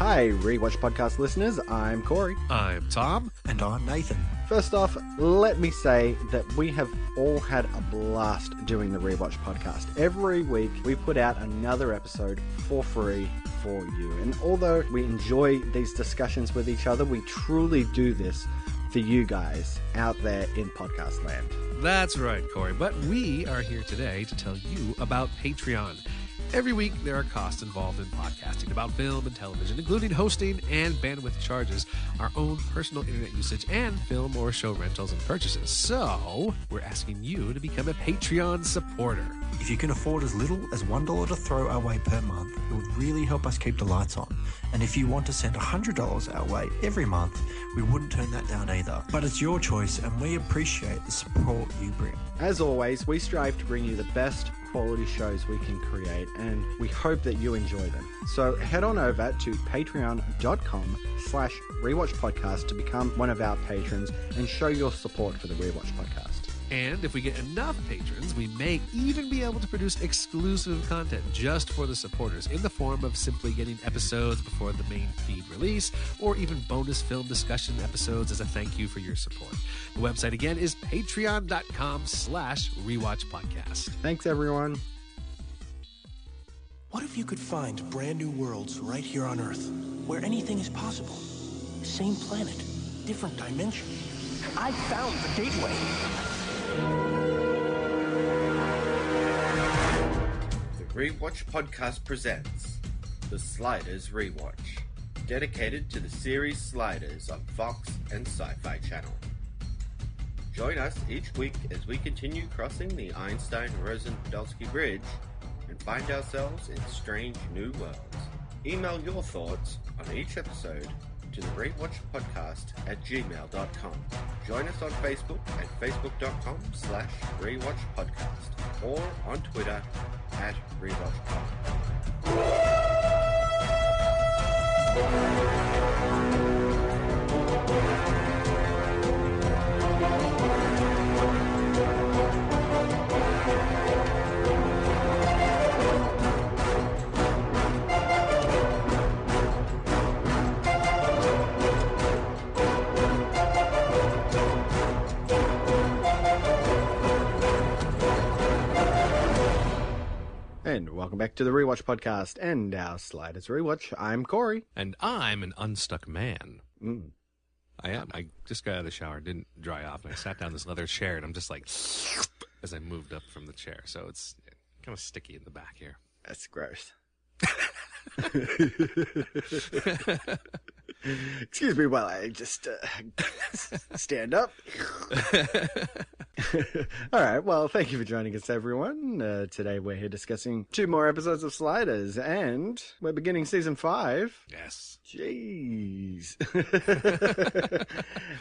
Hi, Rewatch Podcast listeners. I'm Cory. I'm Tom. And I'm Nathan. First off, let me say that we have all had a blast doing the Rewatch Podcast. Every week, we put out another episode for free for you. And although we enjoy these discussions with each other, we truly do this for you guys out there in podcast land. That's right, Cory. But we are here today to tell you about Patreon. Every week, there are costs involved in podcasting about film and television, including hosting and bandwidth charges, our own personal internet usage, and film or show rentals and purchases. So, we're asking you to become a Patreon supporter. If you can afford as little as $1 to throw our way per month, it would really help us keep the lights on. And if you want to send $100 our way every month, we wouldn't turn that down either. But it's your choice, and we appreciate the support you bring. As always, we strive to bring you the best quality shows we can create, and we hope that you enjoy them. So head on over to patreon.com/rewatchpodcast to become one of our patrons and show your support for the Rewatch Podcast. And if we get enough patrons, we may even be able to produce exclusive content just for the supporters in the form of simply getting episodes before the main feed release, or even bonus film discussion episodes as a thank you for your support. The website again is patreon.com/rewatchpodcast. Thanks, everyone. What if you could find brand new worlds right here on Earth, where anything is possible? Same planet, different dimension. I found the gateway. The Rewatch Podcast presents the Sliders Rewatch, dedicated to the series Sliders on Fox and Sci-Fi Channel. Join us each week as we continue crossing the Einstein-Rosen-Podolsky Bridge and find ourselves in strange new worlds. Email your thoughts on each episode to the rewatchpodcast@gmail.com. Join us on Facebook at facebook.com/rewatchpodcast or on Twitter @rewatchpod. And welcome back to the Rewatch Podcast and our Sliders Rewatch. I'm Cory. And I'm an unstuck man. Mm. I am. I just got out of the shower, didn't dry off, and I sat down in this leather chair, and I'm just like, as I moved up from the chair. So it's kind of sticky in the back here. That's gross. Excuse me while I just stand up. All right, well, thank you for joining us, everyone. Today we're here discussing 2 more episodes of Sliders, and we're beginning season 5. Yes. Jeez.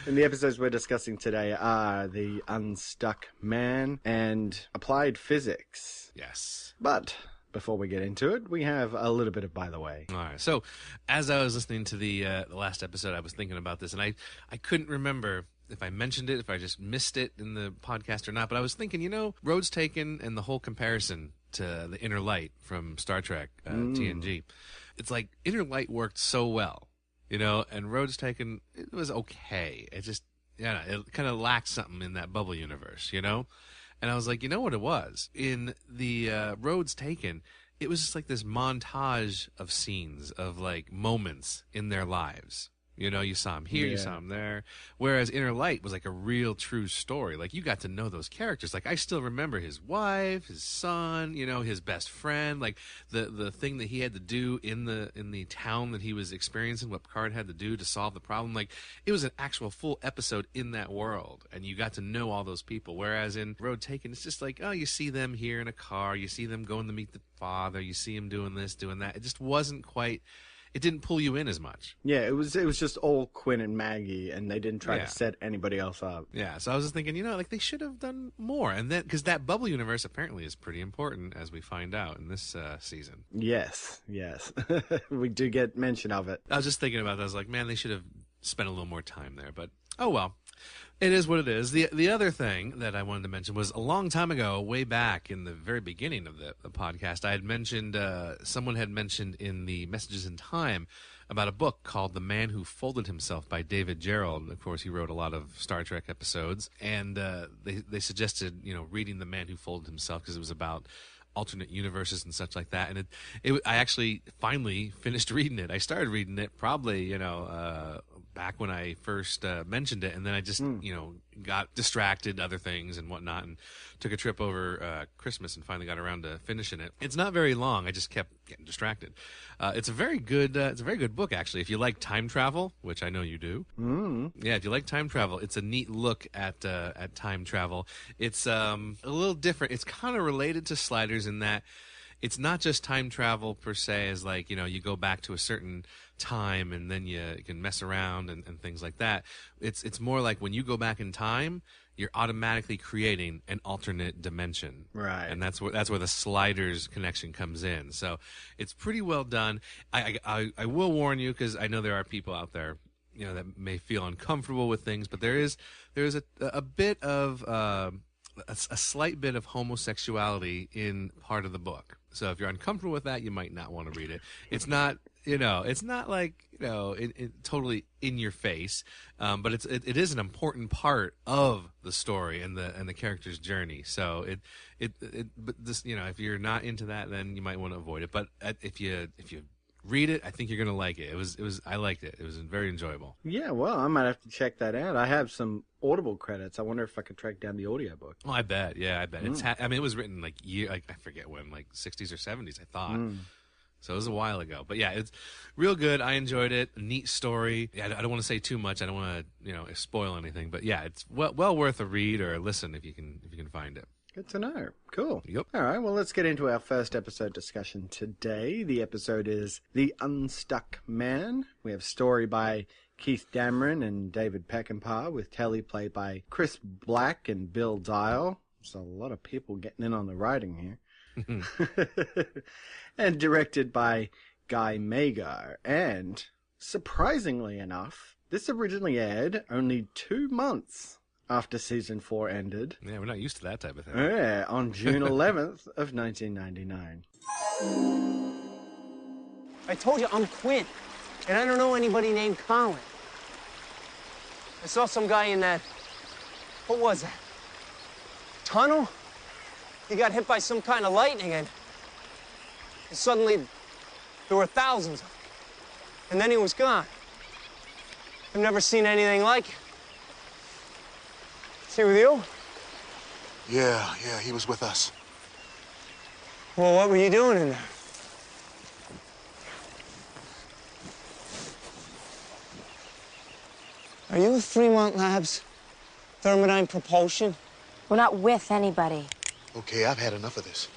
And the episodes we're discussing today are The Unstuck Man and Applied Physics. Yes. But before we get into it, we have a little bit of by the way. All right. So as I was listening to the last episode, I was thinking about this, and I couldn't remember if I mentioned it, if I just missed it in the podcast or not. But I was thinking, Roads Taken and the whole comparison to the Inner Light from Star Trek, TNG. It's like Inner Light worked so well, and Roads Taken, it was okay. It just, it kind of lacked something in that bubble universe, And I was like, you know what it was? In the Roads Taken, it was just like this montage of scenes, of like moments in their lives. You saw him here, you saw him there. Whereas Inner Light was like a real, true story. Like, you got to know those characters. Like, I still remember his wife, his son, his best friend. Like, the thing that he had to do in the town that he was experiencing, what Picard had to do to solve the problem. Like, it was an actual full episode in that world. And you got to know all those people. Whereas in Road Taken, it's just like, oh, you see them here in a car. You see them going to meet the father. You see him doing this, doing that. It just wasn't quite... It didn't pull you in as much. Yeah, it was just all Quinn and Maggie, and they didn't try to set anybody else up. Yeah, so I was just thinking, they should have done more. And then, because that bubble universe apparently is pretty important, as we find out in this season. Yes. We do get mention of it. I was just thinking about that. I was like, man, they should have spent a little more time there. But, oh well. It is what it is. The other thing that I wanted to mention was a long time ago, way back in the very beginning of the podcast, I had mentioned, someone had mentioned in the Messages in Time about a book called The Man Who Folded Himself by David Gerrold. Of course, he wrote a lot of Star Trek episodes, and they suggested, reading The Man Who Folded Himself because it was about alternate universes and such like that. And I actually finally finished reading it. I started reading it probably, back when I first mentioned it, and then I just, got distracted, other things and whatnot, and took a trip over Christmas and finally got around to finishing it. It's not very long. I just kept getting distracted. It's a very good book, actually. If you like time travel, which I know you do. Yeah, if you like time travel, it's a neat look at time travel. It's a little different. It's kind of related to Sliders in that it's not just time travel per se, as like, you go back to a certain time and then you can mess around and things like that. It's more like when you go back in time, you're automatically creating an alternate dimension. Right. And that's where the Sliders connection comes in. So it's pretty well done. I will warn you, because I know there are people out there, that may feel uncomfortable with things, but there is a bit of a slight bit of homosexuality in part of the book. So if you're uncomfortable with that, you might not want to read it. It's not, it's not like, totally in your face, but it is an important part of the story and the character's journey. So but this, if you're not into that, then you might want to avoid it. But if you read it, I think you're gonna like it. I liked it. It was very enjoyable. Yeah, well, I might have to check that out. I have some Audible credits. I wonder if I could track down the audiobook. Oh, I bet. Yeah, I bet. It was written I forget when, like 60s or 70s, I thought. So it was a while ago. But yeah, it's real good. I enjoyed it. A neat story. Yeah, I don't want to say too much. I don't want to, spoil anything. But yeah, it's well worth a read or a listen if you can find it. Good to know. Cool. Yep. All right, well, let's get into our first episode discussion today. The episode is The Unstuck Man. We have story by Keith Dameron and David Peckinpah, with Telly played by Chris Black and Bill Dial. There's a lot of people getting in on the writing here. And directed by Guy Magar. And, surprisingly enough, this originally aired only 2 months after season 4 ended. Yeah, we're not used to that type of thing. Yeah, on June 11th of 1999. I told you I'm Quinn, and I don't know anybody named Colin. I saw some guy in that, what was that? Tunnel? He got hit by some kind of lightning, and suddenly there were thousands of them. And then he was gone. I've never seen anything like it. Is he with you? Yeah, he was with us. Well, what were you doing in there? Are you with Fremont Labs? Thermodyne Propulsion? We're not with anybody. Okay, I've had enough of this.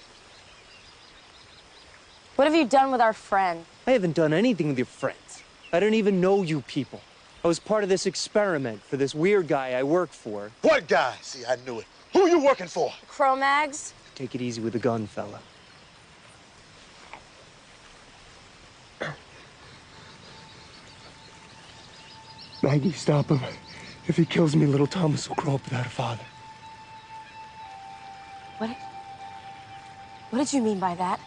What have you done with our friend? I haven't done anything with your friends. I don't even know you people. I was part of this experiment for this weird guy I work for. What guy? See, I knew it. Who are you working for? Cro-Mags? Take it easy with the gun, fella. Maggie, stop him. If he kills me, little Thomas will grow up without a father. What did you mean by that?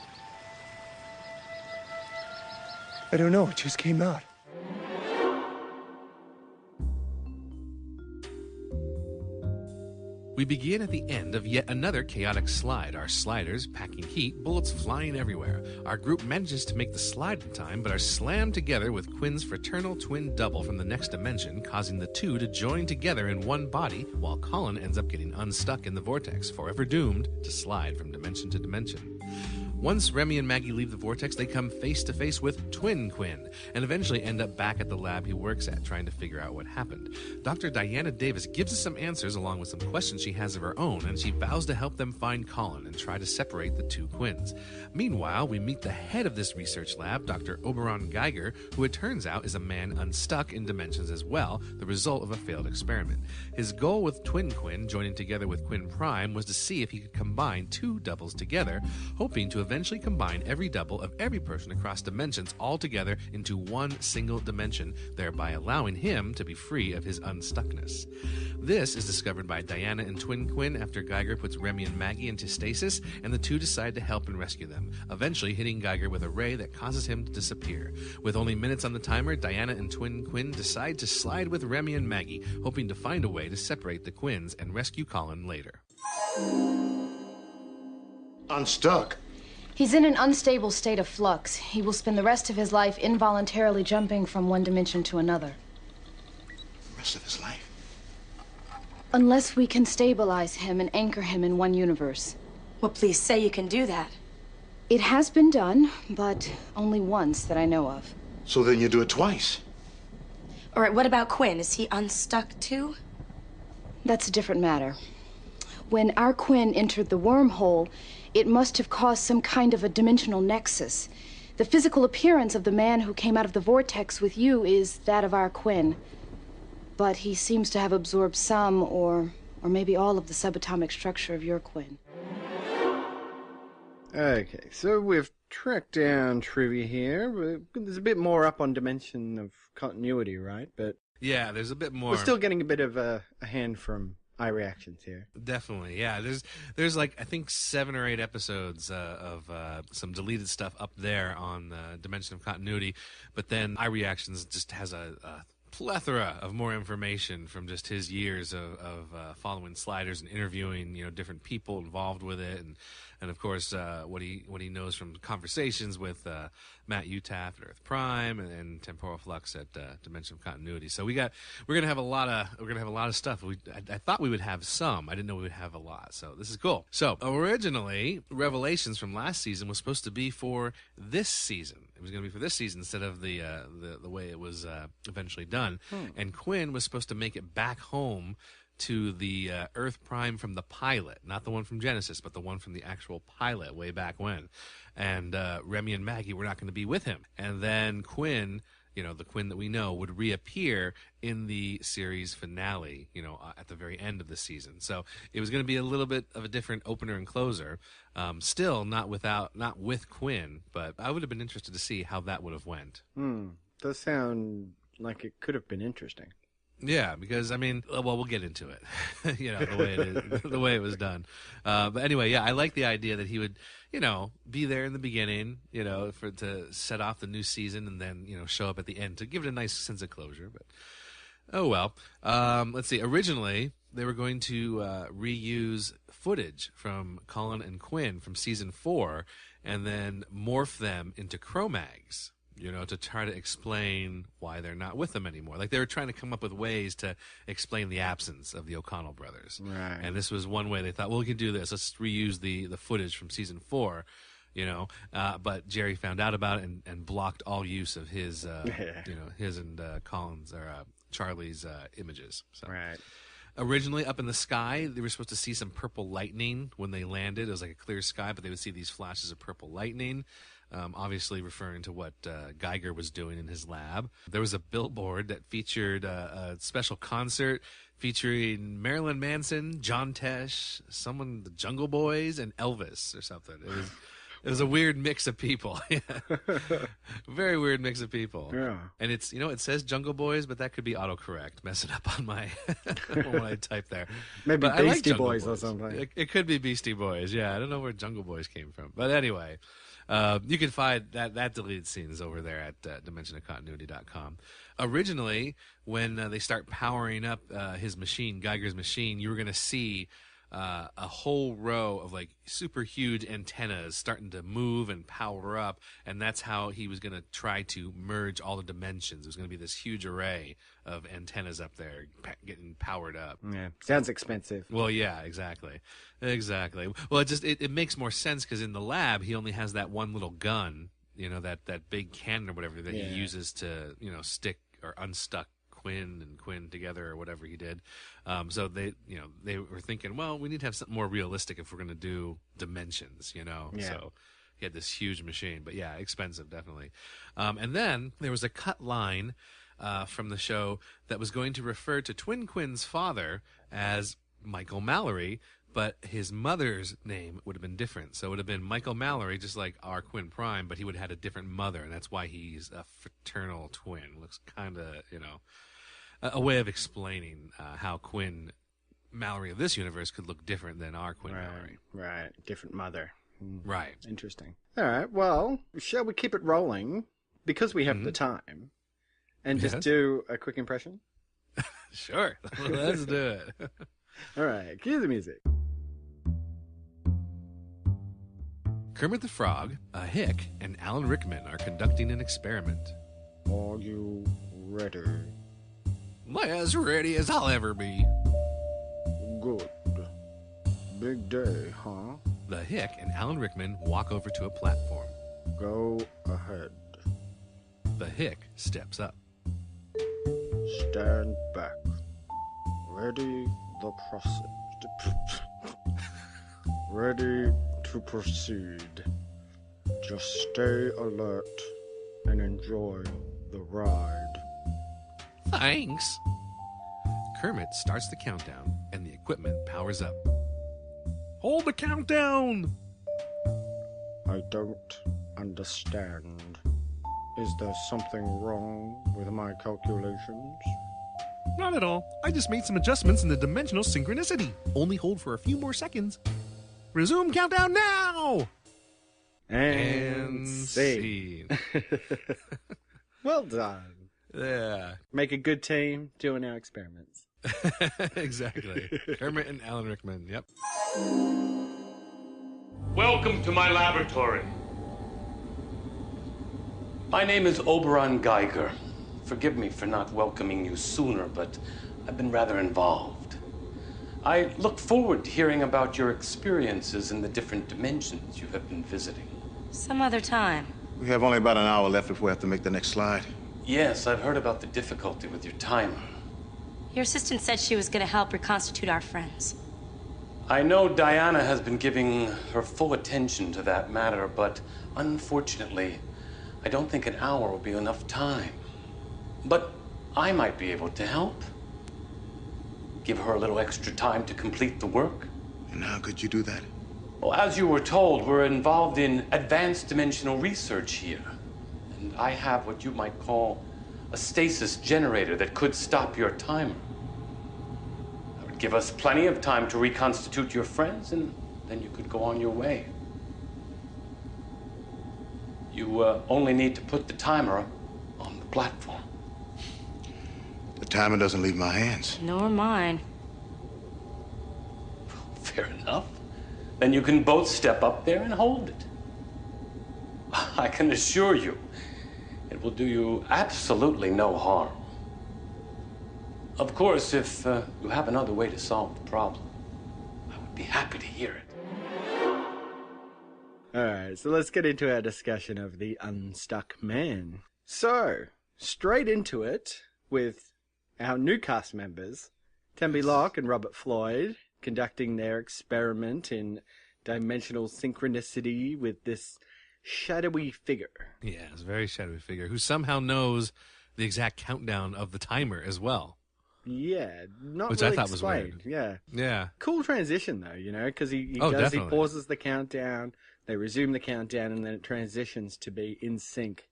I don't know. It just came out. We begin at the end of yet another chaotic slide. Our sliders packing heat, bullets flying everywhere. Our group manages to make the slide in time, but are slammed together with Quinn's fraternal twin double from the next dimension, causing the two to join together in one body, while Colin ends up getting unstuck in the vortex, forever doomed to slide from dimension to dimension. Once Remy and Maggie leave the vortex, they come face to face with Twin Quinn, and eventually end up back at the lab he works at, trying to figure out what happened. Dr. Diana Davis gives us some answers along with some questions she has of her own, and she vows to help them find Colin and try to separate the two Quinns. Meanwhile, we meet the head of this research lab, Dr. Oberon Geiger, who it turns out is a man unstuck in dimensions as well, the result of a failed experiment. His goal with Twin Quinn joining together with Quinn Prime was to see if he could combine two doubles together, hoping to eventually combine every double of every person across dimensions all together into one single dimension, thereby allowing him to be free of his unstuckness. This is discovered by Diana and Twin Quinn after Geiger puts Remy and Maggie into stasis, and the two decide to help and rescue them, eventually hitting Geiger with a ray that causes him to disappear. With only minutes on the timer, Diana and Twin Quinn decide to slide with Remy and Maggie, hoping to find a way to separate the Quinns and rescue Colin later. Unstuck. He's in an unstable state of flux. He will spend the rest of his life involuntarily jumping from one dimension to another. The rest of his life? Unless we can stabilize him and anchor him in one universe. Well, please say you can do that. It has been done, but only once that I know of. So then you do it twice. All right, what about Quinn? Is he unstuck too? That's a different matter. When our Quinn entered the wormhole, it must have caused some kind of a dimensional nexus. The physical appearance of the man who came out of the vortex with you is that of our Quinn. But he seems to have absorbed some or maybe all of the subatomic structure of your Quinn. Okay, so we've tracked down trivia here. There's a bit more up on dimension of continuity, right? But Yeah, there's a bit more. we're still getting a bit of a hand from iReactions here. Definitely, yeah. There's like I think 7 or 8 episodes of some deleted stuff up there on Dimension of Continuity, but then iReactions just has a plethora of more information from just his years of following Sliders and interviewing different people involved with it, and of course what he knows from conversations with Matt Utaf at Earth Prime and Temporal Flux at Dimension of Continuity. So we're gonna have a lot of stuff. I thought we would have some. I didn't know we would have a lot. So this is cool. So originally, Revelations from last season was supposed to be for this season. It was going to be for this season instead of the way it was eventually done. And Quinn was supposed to make it back home to the Earth Prime from the pilot, not the one from Genesis, but the one from the actual pilot way back when. And Remy and Maggie were not going to be with him. And then Quinn, the Quinn that we know, would reappear in the series finale, at the very end of the season. So it was going to be a little bit of a different opener and closer. Still not with Quinn, but I would have been interested to see how that would have went. Does sound like it could have been interesting. Yeah, because we'll get into it. The way it was done. But anyway, yeah, I like the idea that he would, be there in the beginning, to set off the new season, and then show up at the end to give it a nice sense of closure. But oh well. Let's see. Originally, they were going to reuse footage from Colin and Quinn from season 4, and then morph them into Cro-Mags. To try to explain why they're not with them anymore. Like, they were trying to come up with ways to explain the absence of the O'Connell brothers. Right. And this was one way they thought, well, we can do this. Let's reuse the footage from season 4, but Jerry found out about it and blocked all use of his, his and Colin's or Charlie's images. So. Right. Originally, up in the sky, they were supposed to see some purple lightning when they landed. It was like a clear sky, but they would see these flashes of purple lightning. Obviously referring to what Geiger was doing in his lab. There was a billboard that featured a special concert featuring Marilyn Manson, John Tesh, the Jungle Boys, and Elvis or something. It was a weird mix of people. Very weird mix of people. Yeah. And it's, it says Jungle Boys, but that could be autocorrect. Mess it up on my when I type there. Maybe but Beastie I like Boys or something. It could be Beastie Boys. Yeah, I don't know where Jungle Boys came from. But anyway, you can find that deleted scene is over there at dimensionofcontinuity.com. Originally, when they start powering up his machine, Geiger's machine, you were going to see a whole row of like super huge antennas starting to move and power up, and that's how he was going to try to merge all the dimensions. It was going to be this huge array of antennas up there getting powered up. Yeah, sounds expensive. Well, yeah, exactly. Well, it makes more sense because in the lab he only has that one little gun, that big cannon or whatever that he uses to stick or unstuck Quinn and Quinn together or whatever he did. So they were thinking, well, we need to have something more realistic if we're going to do dimensions, Yeah. So he had this huge machine, but yeah, expensive, definitely. And then there was a cut line from the show that was going to refer to Twin Quinn's father as Michael Mallory, but his mother's name would have been different. So it would have been Michael Mallory, just like our Quinn Prime, but he would have had a different mother, and that's why he's a fraternal twin. Looks kind of, a way of explaining how Quinn Mallory of this universe could look different than our Quinn Mallory. Right, different mother. Right. Interesting. All right, well, shall we keep it rolling, because we have the time, and just do a quick impression? Sure. Let's do it. All right, cue the music. Kermit the Frog, a hick, and Alan Rickman are conducting an experiment. Are you ready? As ready as I'll ever be. Good. Big day, huh? The hick and Alan Rickman walk over to a platform. Go ahead. The hick steps up. Stand back. Ready the process. Ready to proceed. Just stay alert and enjoy the ride. Thanks. Kermit starts the countdown, and the equipment powers up. Hold the countdown! I don't understand. Is there something wrong with my calculations? Not at all. I just made some adjustments in the dimensional synchronicity. Only hold for a few more seconds. Resume countdown now! And scene. Well done. Yeah. Make a good team doing our experiments. Exactly. Kermit and Alan Rickman, yep. Welcome to my laboratory. My name is Oberon Geiger. Forgive me for not welcoming you sooner, but I've been rather involved. I look forward to hearing about your experiences in the different dimensions you have been visiting. Some other time. We have only about an hour left before we have to make the next slide. Yes, I've heard about the difficulty with your timer. Your assistant said she was going to help reconstitute our friends. I know Diana has been giving her full attention to that matter, but unfortunately, I don't think an hour will be enough time. But I might be able to help. Give her a little extra time to complete the work. And how could you do that? Well, as you were told, we're involved in advanced dimensional research here. And I have what you might call a stasis generator that could stop your timer. That would give us plenty of time to reconstitute your friends, and then you could go on your way. You only need to put the timer on the platform. The timer doesn't leave my hands. Nor mine. Fair enough. Then you can both step up there and hold it. I can assure you, it will do you absolutely no harm. Of course, if you have another way to solve the problem, I would be happy to hear it. All right, so let's get into our discussion of the Unstuck Man. So, straight into it with our new cast members, Tembi Locke and Robert Floyd, conducting their experiment in dimensional synchronicity with this shadowy figure. Yeah, it's a very shadowy figure who somehow knows the exact countdown of the timer as well. Yeah, not Which really I thought explained. was weird. Yeah. Yeah. Cool transition, though, because he Definitely. pauses the countdown, they resume the countdown, and then it transitions to be in sync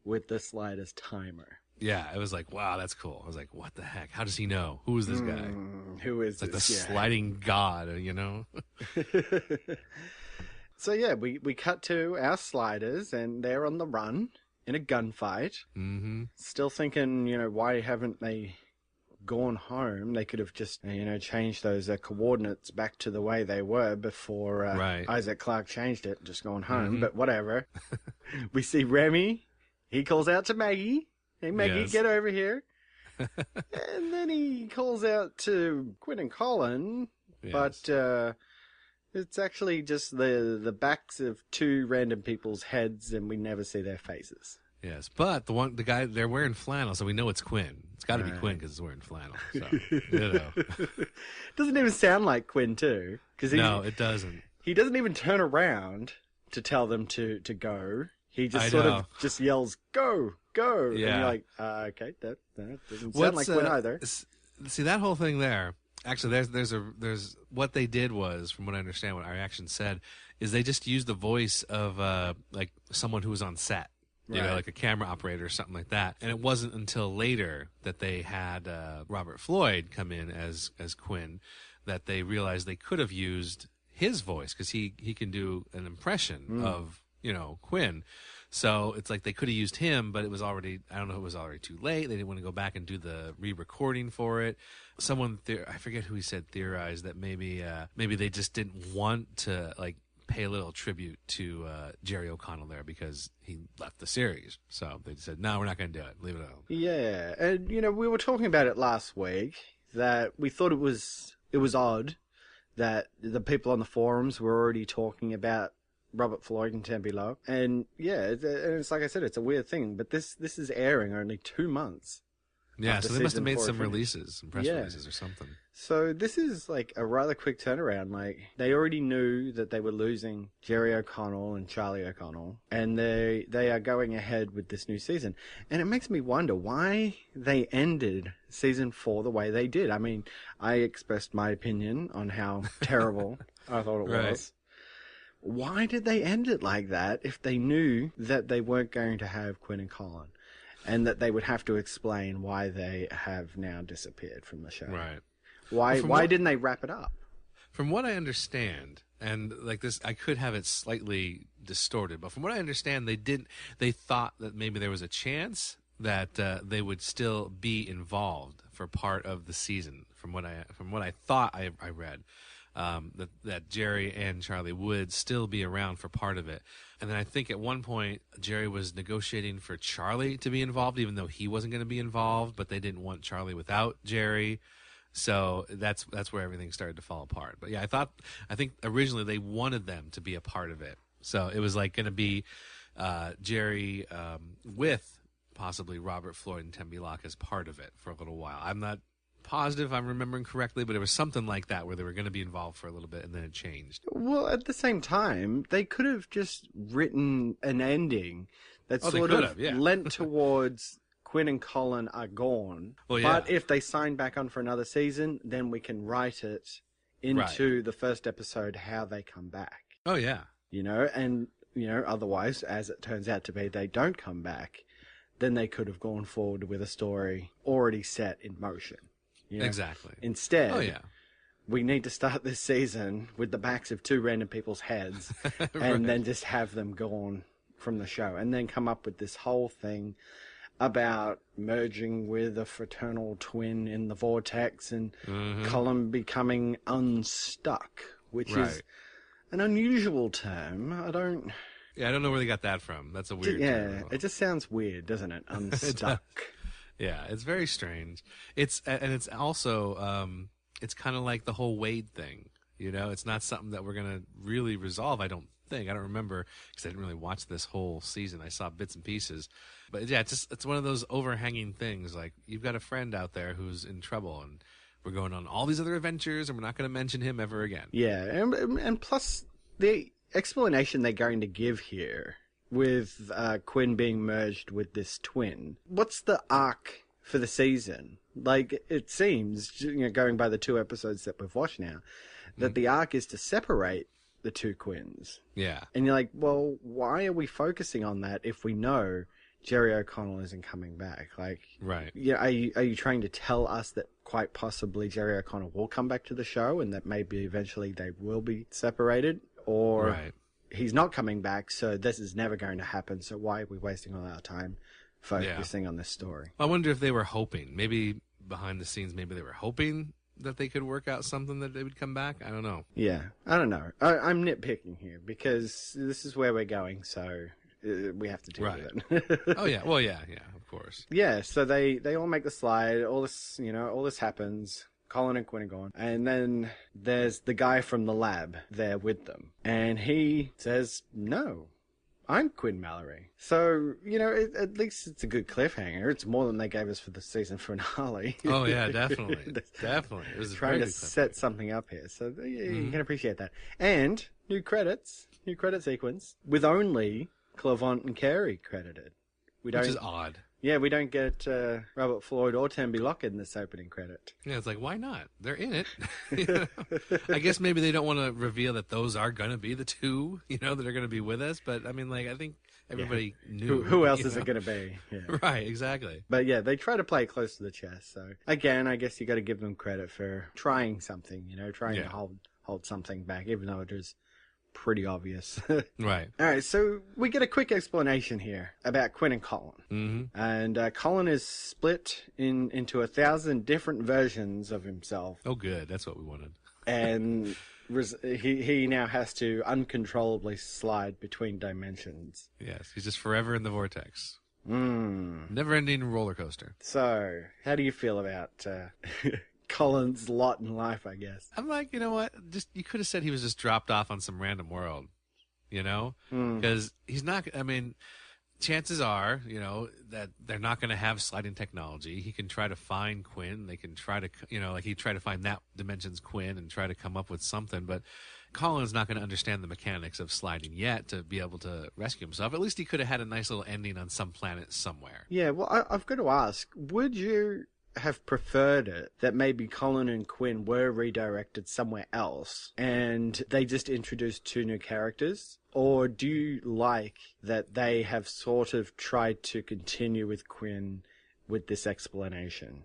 with the Sliders timer. Yeah, it was like, wow, that's cool. I was like, what the heck? How does he know? Who is this guy? Who is It's like the this guy? sliding god, you know? So yeah, we cut to our Sliders, and they're on the run in a gunfight. Mm-hmm. Still thinking, why haven't they gone home? They could have just, changed those coordinates back to the way they were before Right. Isaac Clarke changed it, just gone home. Mm-hmm. But whatever. We see Remy. He calls out to Maggie. Hey, Maggie, Yes. get over here. And then he calls out to Quinn and Colin, Yes. but it's actually just the backs of two random people's heads, and we never see their faces. Yes, but the guy, they're wearing flannel, so we know it's Quinn. It's got to be Quinn because it's wearing flannel. So, Doesn't even sound like Quinn, too. No, it doesn't. He doesn't even turn around to tell them to go. He just I sort know. of just yells, go, go. And Yeah. you're like, okay, that doesn't sound like Quinn either. See, that whole thing there, Actually, there's what they did was, from what I understand, what our reaction said, is they just used the voice of like someone who was on set, you know, like a camera operator or something like that. And it wasn't until later that they had Robert Floyd come in as Quinn that they realized they could have used his voice, because he can do an impression of, you know, Quinn. So it's like they could have used him, but it was already, I don't know, it was already too late. They didn't want to go back and do the re-recording for it. Someone, I forget who he said, theorized that maybe they just didn't want to, like, pay a little tribute to Jerry O'Connell there because he left the series. So they said, no, we're not going to do it. Leave it alone. Yeah. And, you know, we were talking about it last week, that we thought it was odd that the people on the forums were already talking about Robert Floyd and Tempe Locke. And yeah, it's like I said, it's a weird thing, but this is airing only 2 months. Yeah, so they must have made some releases, some press releases or something. So this is like a rather quick turnaround. Like, they already knew that they were losing Jerry O'Connell and Charlie O'Connell, and they are going ahead with this new season. And it makes me wonder why they ended season 4 the way they did. I mean, I expressed my opinion on how terrible I thought it was. Why did they end it like that if they knew that they weren't going to have Quinn and Colin, and that they would have to explain why they have now disappeared from the show? Right. Why didn't they wrap it up? From what I understand, and like this, I could have it slightly distorted, but from what I understand, they thought that maybe there was a chance that they would still be involved for part of the season. From what I thought I read. That Jerry and Charlie would still be around for part of it. And then I think at one point, Jerry was negotiating for Charlie to be involved, even though he wasn't going to be involved, but they didn't want Charlie without Jerry. So that's where everything started to fall apart. But yeah, I think originally they wanted them to be a part of it. So it was like going to be Jerry with possibly Robert Floyd and Tempe Locke as part of it for a little while. I'm not positive I'm remembering correctly, but it was something like that where they were going to be involved for a little bit and then it changed. Well, at the same time, they could have just written an ending that sort of lent towards Quinn and Colin are gone. Well, yeah. But if they sign back on for another season, then we can write it into the first episode how they come back. Oh, yeah. You know, and, you know, otherwise, as it turns out to be, they don't come back, then they could have gone forward with a story already set in motion. You know? Exactly. Instead, we need to start this season with the backs of 2 random people's heads and then just have them gone from the show, and then come up with this whole thing about merging with a fraternal twin in the vortex and Colin becoming unstuck, which is an unusual term. I don't know where they got that from. That's a weird term. Yeah, it just sounds weird, doesn't it? Unstuck. Yeah, it's very strange. It's also it's kind of like the whole Wade thing. You know, it's not something that we're gonna really resolve. I don't remember because I didn't really watch this whole season. I saw bits and pieces, but yeah, it's one of those overhanging things. Like, you've got a friend out there who's in trouble, and we're going on all these other adventures, and we're not going to mention him ever again. Yeah, and plus the explanation they're going to give here with Quinn being merged with this twin. What's the arc for the season? Like, it seems, you know, going by the 2 episodes that we've watched now, that the arc is to separate the 2 Quinns. Yeah. And you're like, well, why are we focusing on that if we know Jerry O'Connell isn't coming back? Like, yeah, are you trying to tell us that quite possibly Jerry O'Connell will come back to the show and that maybe eventually they will be separated? Or he's not coming back, so this is never going to happen, so why are we wasting all our time focusing on this story? I wonder if they were hoping, maybe behind the scenes, maybe they were hoping that they could work out something that they would come back. I don't know. Yeah, I don't know. I'm nitpicking here because this is where we're going, so we have to deal with it. Oh yeah, well yeah, of course. Yeah, so they all make the slide. All this happens. Colin and Quinn are gone. And then there's the guy from the lab there with them. And he says, no, I'm Quinn Mallory. So, you know, at least it's a good cliffhanger. It's more than they gave us for the season finale. Oh, yeah, definitely. Definitely. It was trying to set something up here. So you can appreciate that. And new credit sequence with only Clavant and Carey credited, We don't. Which is odd. Yeah, we don't get Robert Floyd or Tembi Locke in this opening credit. Yeah, it's like, why not? They're in it. You know? I guess maybe they don't want to reveal that those are going to be the two, that are going to be with us. But, I mean, like, I think everybody knew. Who else is it going to be? Yeah. Right, exactly. But, yeah, they try to play it close to the chest. So, again, I guess you got to give them credit for trying something, trying to hold something back, even though it is pretty obvious. Right. All right, so we get a quick explanation here about Quinn and Colin. Mm-hmm. And Colin is split into 1,000 different versions of himself. Oh, good. That's what we wanted. And he now has to uncontrollably slide between dimensions. Yes, he's just forever in the vortex. Mm. Never-ending roller coaster. So, how do you feel about Colin's lot in life, I guess? I'm like, you know what? Just you could have said he was just dropped off on some random world, because he's not. I mean, chances are, that they're not going to have sliding technology. He can try to find Quinn. They can try to, he try to find that dimension's Quinn and try to come up with something. But Colin's not going to understand the mechanics of sliding yet to be able to rescue himself. At least he could have had a nice little ending on some planet somewhere. Yeah. Well, I've got to ask: would you have preferred it that maybe Colin and Quinn were redirected somewhere else and they just introduced two new characters? Or do you like that they have sort of tried to continue with Quinn with this explanation?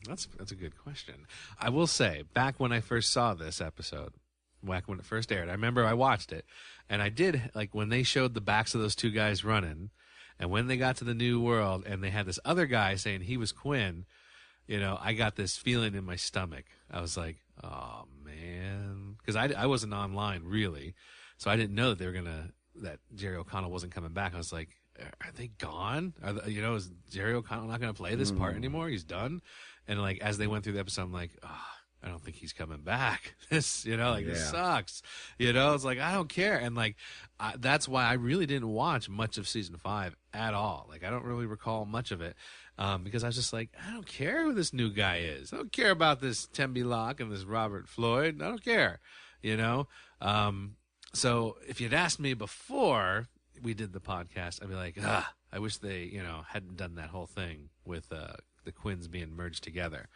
That's a good question. I will say, back when I first saw this episode, back when it first aired, I remember I watched it, and I did, like, when they showed the backs of those two guys running, and when they got to the new world, and they had this other guy saying he was Quinn, I got this feeling in my stomach. I was like, oh, man. Because I wasn't online, really. So I didn't know that that Jerry O'Connell wasn't coming back. I was like, are they gone? Is Jerry O'Connell not going to play this part anymore? He's done? And, like, as they went through the episode, I'm like, I don't think he's coming back. This sucks. It's like, I don't care. And, like, that's why I really didn't watch much of season 5 at all. Like, I don't really recall much of it. Because I was just like, I don't care who this new guy is. I don't care about this Tembi Locke and this Robert Floyd. I don't care, So if you'd asked me before we did the podcast, I'd be like, I wish they, hadn't done that whole thing with the Quinns being merged together.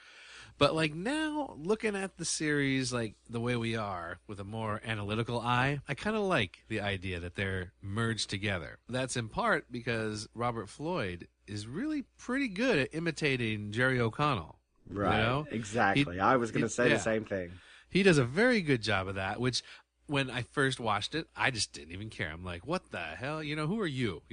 But, like, now, looking at the series, like, the way we are, with a more analytical eye, I kind of like the idea that they're merged together. That's in part because Robert Floyd is really pretty good at imitating Jerry O'Connell. Right, exactly. I was going to say the same thing. He does a very good job of that, which, when I first watched it, I just didn't even care. I'm like, what the hell? Who are you?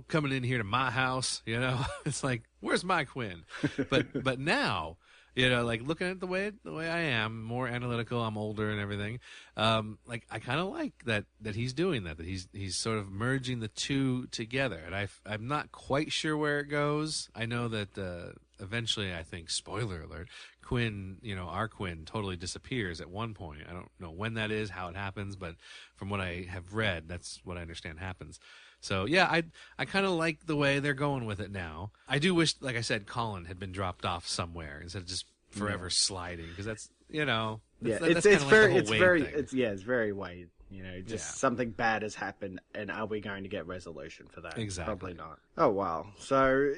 Coming in here to my house, It's like, where's my Quinn? But now... like looking at the way I am, more analytical, I'm older and everything. Like I kind of like that he's doing that he's sort of merging the two together. And I'm not quite sure where it goes. I know that eventually, I think, spoiler alert, Quinn, our Quinn totally disappears at one point. I don't know when that is, how it happens, but from what I have read, that's what I understand happens. So, yeah, I kind of like the way they're going with it now. I do wish, like I said, Colin had been dropped off somewhere instead of just forever sliding, because that's, it's very Wade. Something bad has happened, and are we going to get resolution for that? Exactly. Probably not. Oh, wow. So,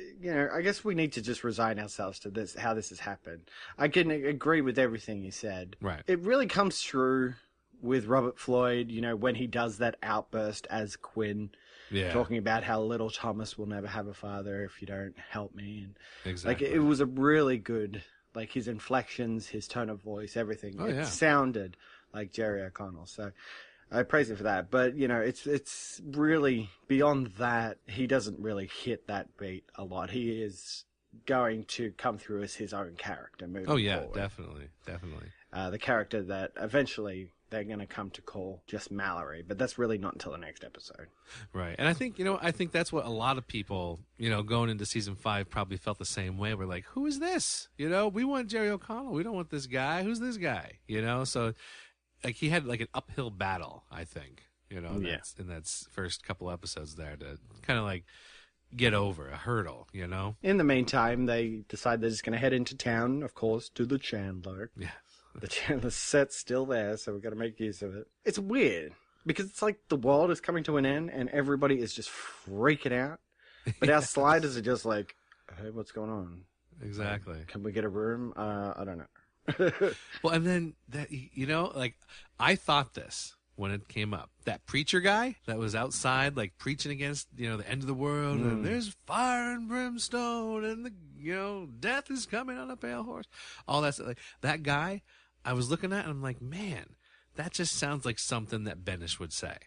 I guess we need to just resign ourselves to this, how this has happened. I can agree with everything you said. Right. It really comes through with Robert Floyd, when he does that outburst as Quinn. Yeah. Talking about how little Thomas will never have a father if you don't help me. And exactly. Like, it was a really good, like, his inflections, his tone of voice, everything. It sounded like Jerry O'Connell. So I praise him for that. But, it's really beyond that. He doesn't really hit that beat a lot. He is going to come through as his own character moving forward. Oh, yeah, definitely. The character that eventually they're going to come to call just Mallory, but that's really not until the next episode. Right. And I think, I think that's what a lot of people, going into season 5 probably felt the same way. We're like, who is this? We want Jerry O'Connell. We don't want this guy. Who's this guy? So like he had like an uphill battle, I think, in that first couple episodes there to kind of like get over a hurdle, In the meantime, they decide they're just going to head into town, of course, to the Chandler. Yeah. The set's still there, so we've got to make use of it. It's weird, because it's like the world is coming to an end, and everybody is just freaking out. But our sliders are just like, hey, what's going on? Exactly. Can we get a room? I don't know. Well, and then that, like, I thought this when it came up. That preacher guy that was outside, like, preaching against, the end of the world, and there's fire and brimstone, and death is coming on a pale horse. All that stuff. Like, that guy, I was looking at, and I'm like, man, that just sounds like something that Benish would say.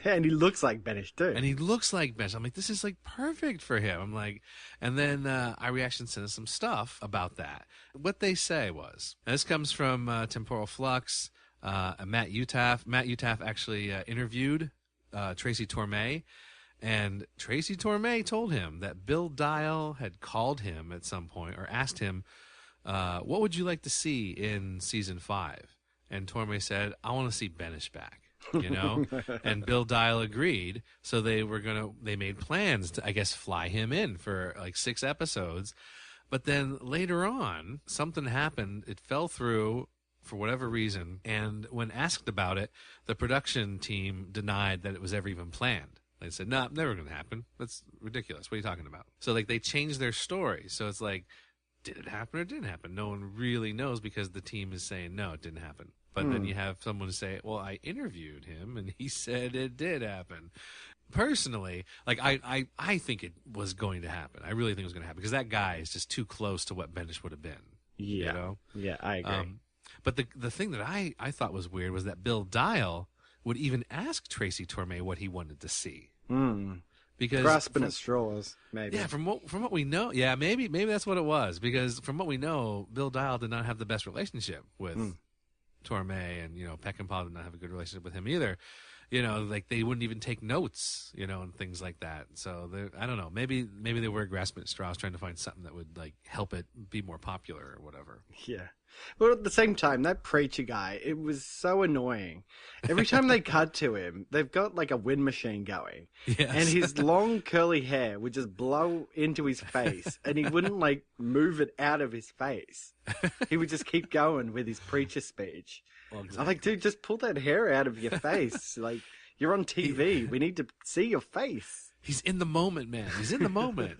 And he looks like Benish too. And he looks like Benish. I'm like, this is like perfect for him. I'm like, and then iReaction sent us some stuff about that. What they say was, and this comes from Temporal Flux, Matt Utaf. Matt Utaf actually interviewed Tracy Torme, and Tracy Torme told him that Bill Dial had called him at some point or asked him, what would you like to see in season 5? And Torme said, I want to see Benish back. And Bill Dial agreed. So they made plans to, I guess, fly him in for like 6 episodes. But then later on, something happened. It fell through for whatever reason. And when asked about it, the production team denied that it was ever even planned. They said, no, never going to happen. That's ridiculous. What are you talking about? So like they changed their story. So it's like, did it happen or didn't happen? No one really knows because the team is saying, no, it didn't happen. But then you have someone say, well, I interviewed him, and he said it did happen. Personally, like, I think it was going to happen. I really think it was going to happen because that guy is just too close to what Benish would have been. Yeah. Yeah, I agree. But the thing that I thought was weird was that Bill Dial would even ask Tracy Torme what he wanted to see. Because grasping at straws, maybe. Yeah, from what we know, maybe that's what it was. Because from what we know, Bill Dial did not have the best relationship with Torme, and Peckinpah did not have a good relationship with him either. Like they wouldn't even take notes, and things like that. So I don't know. Maybe they were grasping at straws, trying to find something that would like help it be more popular or whatever. Yeah. But at the same time, that preacher guy, it was so annoying. Every time they cut to him, they've got like a wind machine going. Yes. And his long curly hair would just blow into his face, and he wouldn't like move it out of his face. He would just keep going with his preacher speech. Well, exactly. I'm like, dude, just pull that hair out of your face. Like, you're on TV. We need to see your face. He's in the moment, man. He's in the moment.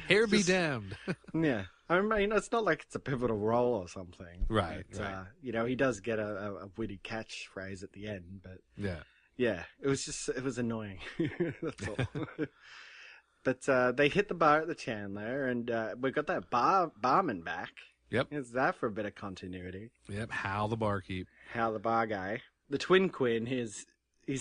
Hair be damned. Yeah. I mean, it's not like it's a pivotal role or something. Right. But, right. He does get a witty catchphrase at the end, but yeah, it was annoying. That's all. But they hit the bar at the Chandler, and we got that barman back. Yep. Is that for a bit of continuity? Yep. Hal the barkeep. Hal the bar guy. The twin Quinn, he's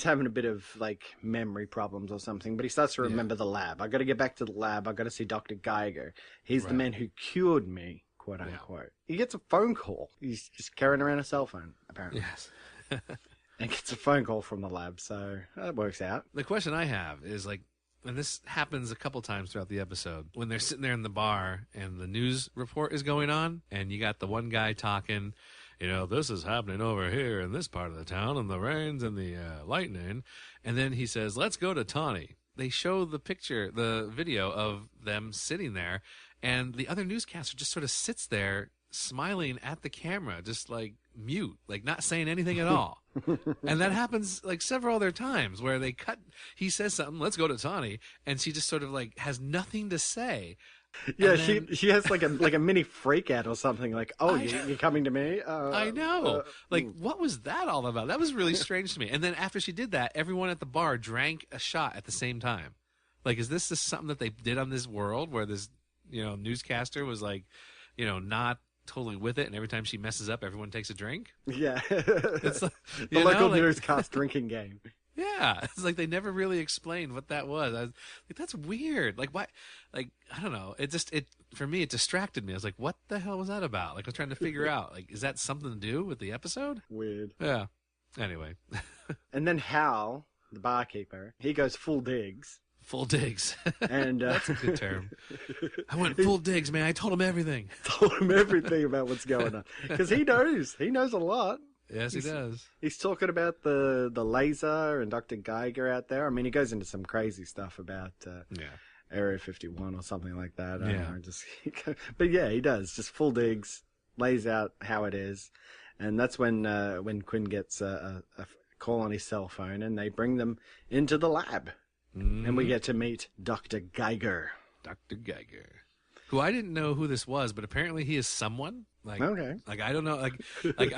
having a bit of like memory problems or something, but he starts to remember the lab. I got to get back to the lab. I got to see Dr. Geiger. He's the man who cured me, quote unquote. He gets a phone call. He's just carrying around a cell phone, apparently. Yes. And gets a phone call from the lab, so that works out. The question I have is like, and this happens a couple times throughout the episode, when they're sitting there in the bar and the news report is going on, and you got the one guy talking, this is happening over here in this part of the town, and the rains and the lightning. And then he says, let's go to Tawny. They show the video of them sitting there, and the other newscaster just sort of sits there smiling at the camera, just like mute, like not saying anything at all. And that happens like several other times where he says something, let's go to Tawny, and she just sort of like has nothing to say. Yeah, she has like a mini freak out or something. Like, you're coming to me? I know. What was that all about? That was really strange to me. And then after she did that, everyone at the bar drank a shot at the same time. Like, is this just something that they did on this world where this, newscaster was like, not totally with it, and every time she messes up, everyone takes a drink? Yeah. It's like, the local newscast drinking game. Yeah, it's like they never really explained what that was. I was like, that's weird. Like, why? Like, I don't know. For me, it distracted me. I was like, what the hell was that about? Like, I was trying to figure out, like, is that something to do with the episode? Weird. Yeah. Anyway. And then Hal, the barkeeper, he goes full digs. Full digs. And that's a good term. I went full digs, man. I told him everything. Told him everything about what's going on. Because he knows. He knows a lot. Yes, he does. He's talking about the laser and Dr. Geiger out there. I mean, he goes into some crazy stuff about Area 51 or something like that. I don't know, but yeah, he does. Just full digs, lays out how it is. And that's when Quinn gets a call on his cell phone, and they bring them into the lab. And we get to meet Dr. Geiger. Dr. Geiger. Who I didn't know who this was, but apparently he is someone. Like, okay. Like, I don't know. Like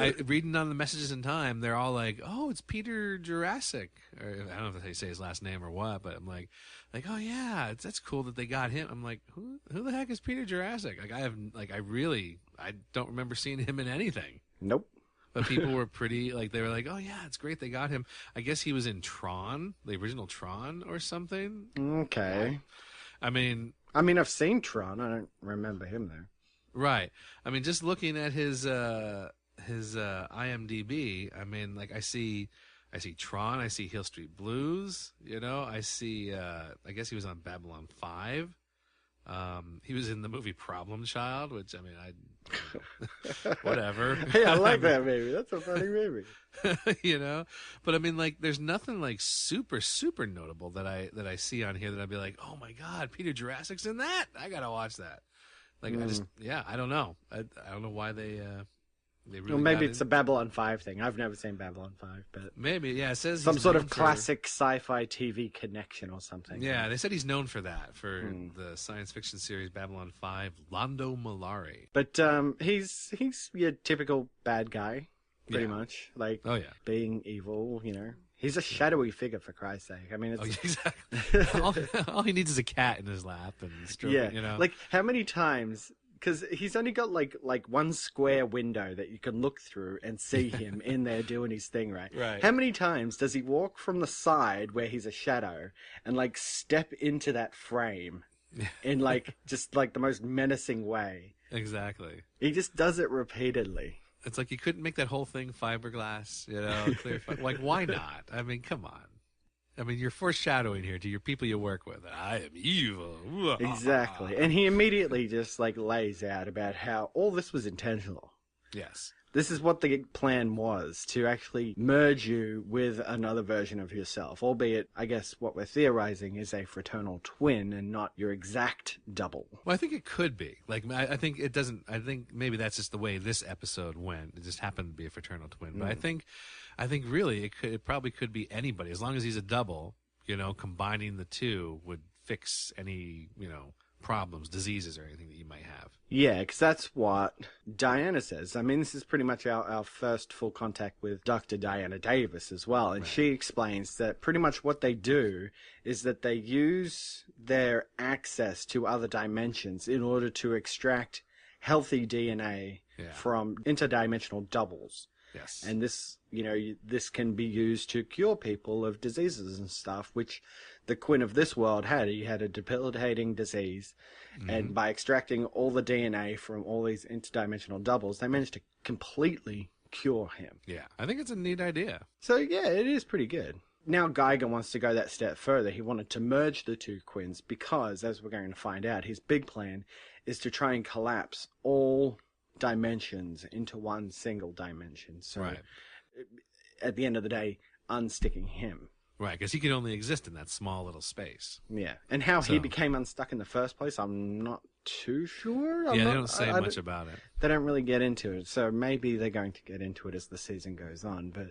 I reading on the messages in Time, they're all like, "Oh, it's Peter Jurassic." Or, I don't know if they say his last name or what, but I'm like, "Oh yeah, that's cool that they got him." I'm like, "Who the heck is Peter Jurassic?" Like, I don't remember seeing him in anything. Nope. But people were pretty, like, they were like, "Oh yeah, it's great they got him." I guess he was in Tron, the original Tron or something. Okay. I mean, I've seen Tron. I don't remember him though. Right. I mean, just looking at his IMDb, I mean, like, I see Tron, I see Hill Street Blues, you know, I see, I guess he was on Babylon 5. He was in the movie Problem Child, which, I mean, whatever. Hey, I like that movie. That's a funny movie. You know, but I mean, like, there's nothing like super, super notable that I see on here that I'd be like, "Oh my God, Peter Jurassic's in that. I got to watch that." Like, I don't know. I don't know why they really. Well, maybe it's a Babylon 5 thing. I've never seen Babylon 5, but maybe, yeah. It says some sort of classic sci-fi TV connection or something. Yeah, they said he's known for that, for the science fiction series Babylon 5, Londo Mollari. But he's your typical bad guy, pretty much. Like, being evil, you know. He's a shadowy figure, for Christ's sake. I mean, it's... exactly. all he needs is a cat in his lap and stroking, you know. Like, how many times... Because he's only got, like one square window that you can look through and see him in there doing his thing, right? Right. How many times does he walk from the side where he's a shadow and, like, step into that frame in, like, just, like, the most menacing way? Exactly. He just does it repeatedly. It's like you couldn't make that whole thing fiberglass, you know, clear. Like, why not? I mean, come on. I mean, you're foreshadowing here to your people you work with. I am evil. Exactly. And he immediately just, like, lays out about how all this was intentional. Yes. This is what the plan was, to actually merge you with another version of yourself, albeit, I guess, what we're theorizing is a fraternal twin and not your exact double. Well, I think it could be. Like, I think it doesn't. I think maybe that's just the way this episode went. It just happened to be a fraternal twin. But I think really it probably could be anybody, as long as he's a double. You know, combining the two would fix any, you know, problems, diseases, or anything that you might have. Yeah, because that's what Diana says. I mean, this is pretty much our first full contact with Dr. Diana Davis as well. And she explains that pretty much what they do is that they use their access to other dimensions in order to extract healthy DNA from interdimensional doubles. Yes. And this, you know, this can be used to cure people of diseases and stuff, which the Quinn of this world had. He had a debilitating disease. And by extracting all the DNA from all these interdimensional doubles, they managed to completely cure him. Yeah, I think it's a neat idea. So, yeah, it is pretty good. Now Geiger wants to go that step further. He wanted to merge the two Quinns because, as we're going to find out, his big plan is to try and collapse all dimensions into one single dimension. So, at the end of the day, unsticking him. Right, because he can only exist in that small little space. Yeah, and how he became unstuck in the first place, I'm not too sure. They don't say much about it. They don't really get into it, so maybe they're going to get into it as the season goes on. But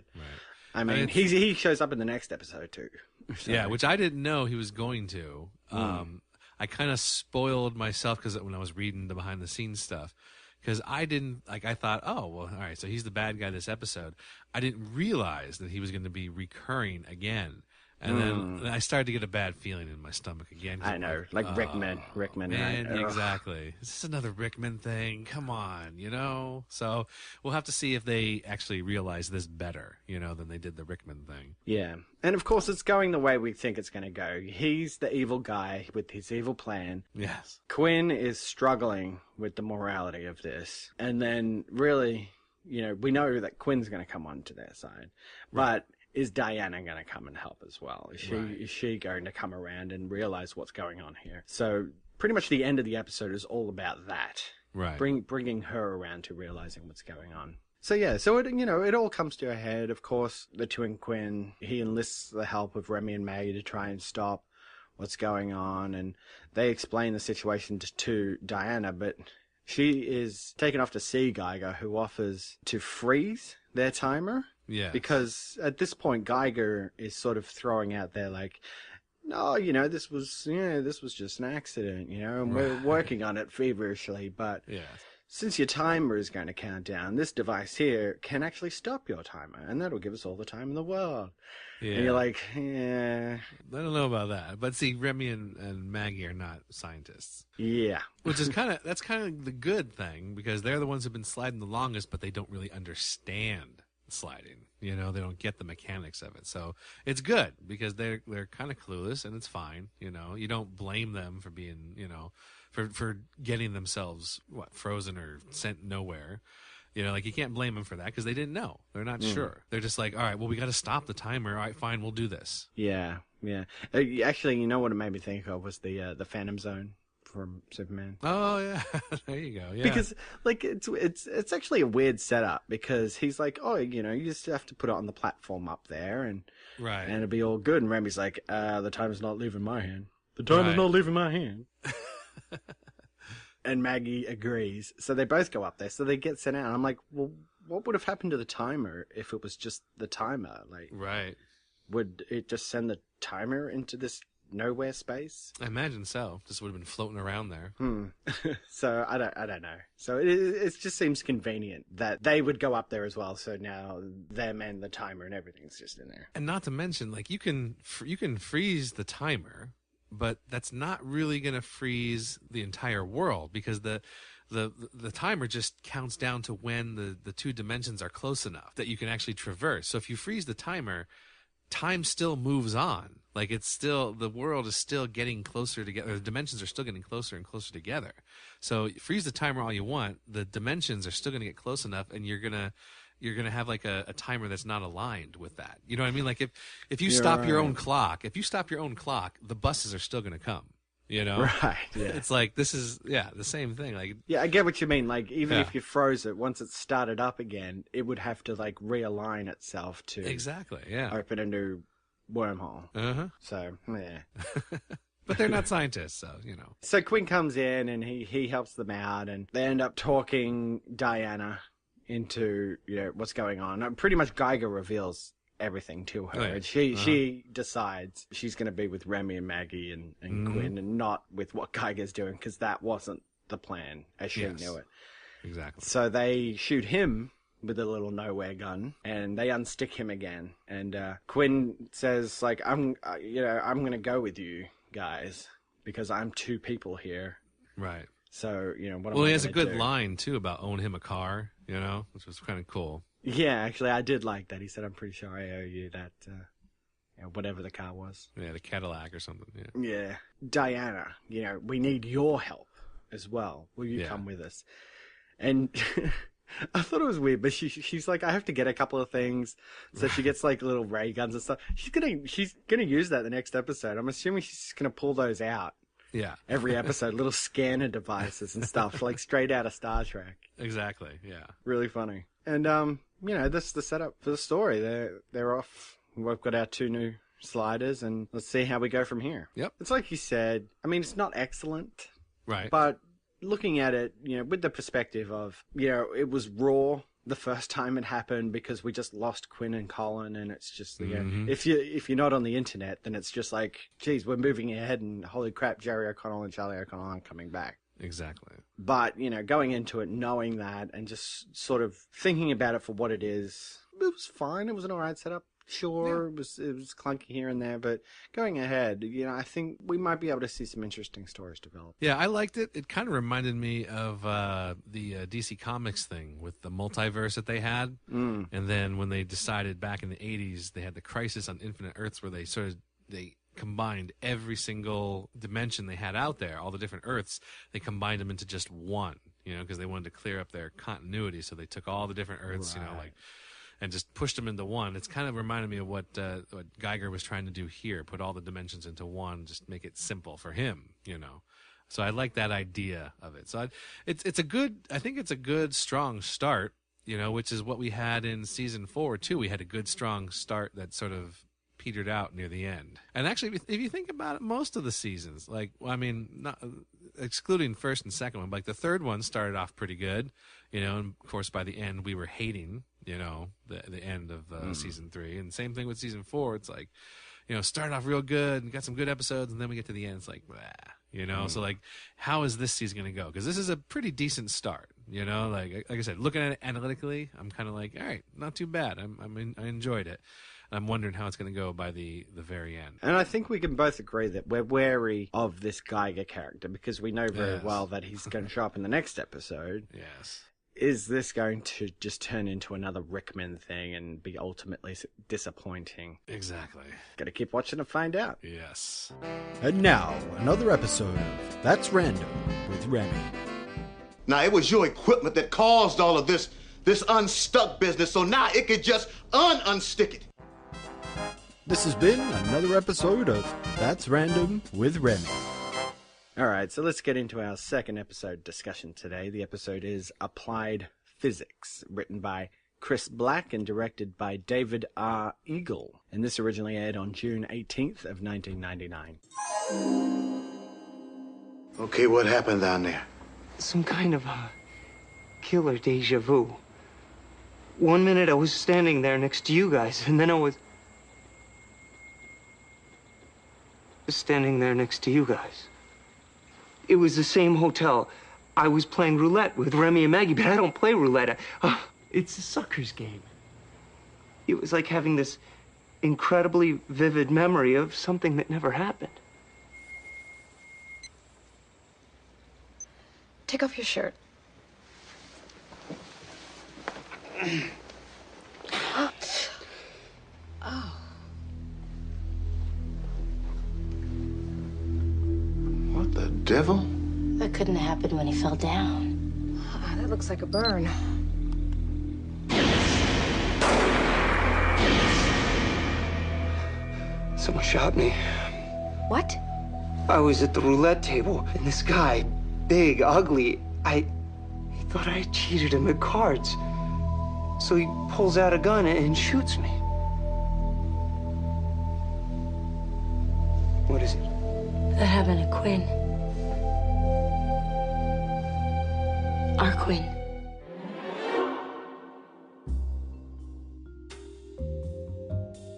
I mean, he shows up in the next episode too. So. Yeah, which I didn't know he was going to. I kind of spoiled myself because when I was reading the behind the scenes stuff. Because I didn't, like, I thought, oh, well, all right, so he's the bad guy this episode. I didn't realize that he was going to be recurring again. And then I started to get a bad feeling in my stomach again. I know, like Rickman. Man, right? Exactly. Is this another Rickman thing? Come on, you know? So we'll have to see if they actually realize this better, you know, than they did the Rickman thing. Yeah. And, of course, it's going the way we think it's going to go. He's the evil guy with his evil plan. Yes. Quinn is struggling with the morality of this. And then, really, you know, we know that Quinn's going to come onto their side. But... is Diana going to come and help as well? Is she going to come around and realize what's going on here? So pretty much the end of the episode is all about that. Right. Bringing her around to realizing what's going on. So yeah, so it all comes to a head. Of course, the twin Quinn, he enlists the help of Remy and May to try and stop what's going on. And they explain the situation to Diana, but she is taken off to see Geiger, who offers to freeze their timer. Yeah. Because at this point, Geiger is sort of throwing out there, like, no, this was just an accident, and we're working on it feverishly, but since your timer is going to count down, this device here can actually stop your timer, and that'll give us all the time in the world. Yeah. And you're like, yeah. I don't know about that. But see, Remy and Maggie are not scientists. Yeah. Which is that's kind of the good thing, because they're the ones who've been sliding the longest, but they don't really understand sliding. They don't get the mechanics of it. So it's good because they're kind of clueless, and it's fine. You don't blame them for being, for getting themselves frozen or sent nowhere. You can't blame them for that because they didn't know. They're not sure. They're just like, all right, well, we got to stop the timer. All right, fine, we'll do this. Yeah. Actually, what it made me think of was the Phantom Zone from Superman. Oh yeah, there you go. Yeah, because it's actually a weird setup because he's like, oh, you just have to put it on the platform up there and it'll be all good. And Remy's like, the timer's not leaving my hand. The timer's not leaving my hand. And Maggie agrees. So they both go up there. So they get sent out. And I'm like, well, what would have happened to the timer if it was just the timer? Would it just send the timer into this nowhere space? I imagine so. Just would have been floating around there. So I don't know. So it just seems convenient that they would go up there as well. So now them and the timer and everything's just in there. And not to mention, you can freeze the timer, but that's not really going to freeze the entire world because the timer just counts down to when the two dimensions are close enough that you can actually traverse. So if you freeze the timer, time still moves on. The world is still getting closer together. The dimensions are still getting closer and closer together. So freeze the timer all you want. The dimensions are still going to get close enough, and you're gonna have a timer that's not aligned with that. You know what I mean? If you stop your own clock, the buses are still going to come. Right. Yeah. It's like this is the same thing. I get what you mean. Even if you froze it, once it started up again, it would have to realign itself to open a new wormhole. So but they're not scientists, so So Quinn comes in and he helps them out, and they end up talking Diana into what's going on. And pretty much Geiger reveals everything to her, and she decides she's going to be with Remy and Maggie and Quinn, and not with what Geiger's doing, because that wasn't the plan as she knew it. Exactly. So they shoot him with a little nowhere gun, and they unstick him again. And Quinn says, I'm going to go with you guys because I'm two people here. Right. So what? Well, he has a good line too about own him a car, which was kind of cool. Yeah, actually, I did like that. He said, I'm pretty sure I owe you that, whatever the car was. Yeah, the Cadillac or something, Yeah. Diana, we need your help as well. Will you come with us? And I thought it was weird, but she's like, I have to get a couple of things. So she gets little ray guns and stuff. She's gonna use that the next episode. I'm assuming she's gonna pull those out. Yeah. Every episode, little scanner devices and stuff, straight out of Star Trek. Exactly, yeah. Really funny. And, this is the setup for the story. They're off. We've got our two new sliders, and let's see how we go from here. Yep. It's like you said, it's not excellent. Right. But looking at it, with the perspective of, it was raw the first time it happened because we just lost Quinn and Colin, and it's just, if you're not on the internet, then it's just geez, we're moving ahead, and holy crap, Jerry O'Connell and Charlie O'Connell aren't coming back. Exactly. But, going into it, knowing that, and just sort of thinking about it for what it is, it was fine. It was an alright setup. Sure, it was clunky here and there, but going ahead, I think we might be able to see some interesting stories develop. Yeah, I liked it. It kind of reminded me of the DC Comics thing with the multiverse that they had. And then when they decided back in the 80s, they had the Crisis on Infinite Earths where they combined every single dimension they had out there, all the different Earths, they combined them into just one, because they wanted to clear up their continuity. So they took all the different Earths, and just pushed them into one. It's kind of reminded me of what Geiger was trying to do here, put all the dimensions into one, just make it simple for him, So I like that idea of it. So I think it's a good, strong start, which is what we had in season 4 too. We had a good, strong start that sort of petered out near the end. And actually, if you think about it, most of the seasons, not excluding first and second one, the third one started off pretty good, and of course by the end we were hating, the end of season 3, and same thing with season 4. It's start off real good and got some good episodes, and then we get to the end, it's like, blah, So like, how is this season going to go? Because this is a pretty decent start, Like I said, looking at it analytically, I'm kind of like, all right, not too bad. I enjoyed it. I'm wondering how it's going to go by the very end. And I think we can both agree that we're wary of this Geiger character because we know very well that he's going to show up in the next episode. Yes. Is this going to just turn into another Rickman thing and be ultimately disappointing? Exactly. Gotta keep watching to find out. Yes. And now, another episode of That's Random with Remy. Now, it was your equipment that caused all of this unstuck business, so now it could just unstick it. This has been another episode of That's Random with Remy. Alright, so let's get into our second episode discussion today. The episode is Applied Physics, written by Chris Black and directed by David R. Eagle. And this originally aired on June 18th of 1999. Okay, what happened down there? Some kind of a killer deja vu. 1 minute I was standing there next to you guys, and then I was standing there next to you guys. It was the same hotel. I was playing roulette with Remy and Maggie, but I don't play roulette. It's a sucker's game. It was like having this incredibly vivid memory of something that never happened. Take off your shirt. Oh. What the devil? That couldn't have happened when he fell down. That looks like a burn. Someone shot me. What? I was at the roulette table, and this guy, big, ugly, he thought I cheated him at cards. So he pulls out a gun and shoots me. What is it? That happened to Quinn. Our Quinn.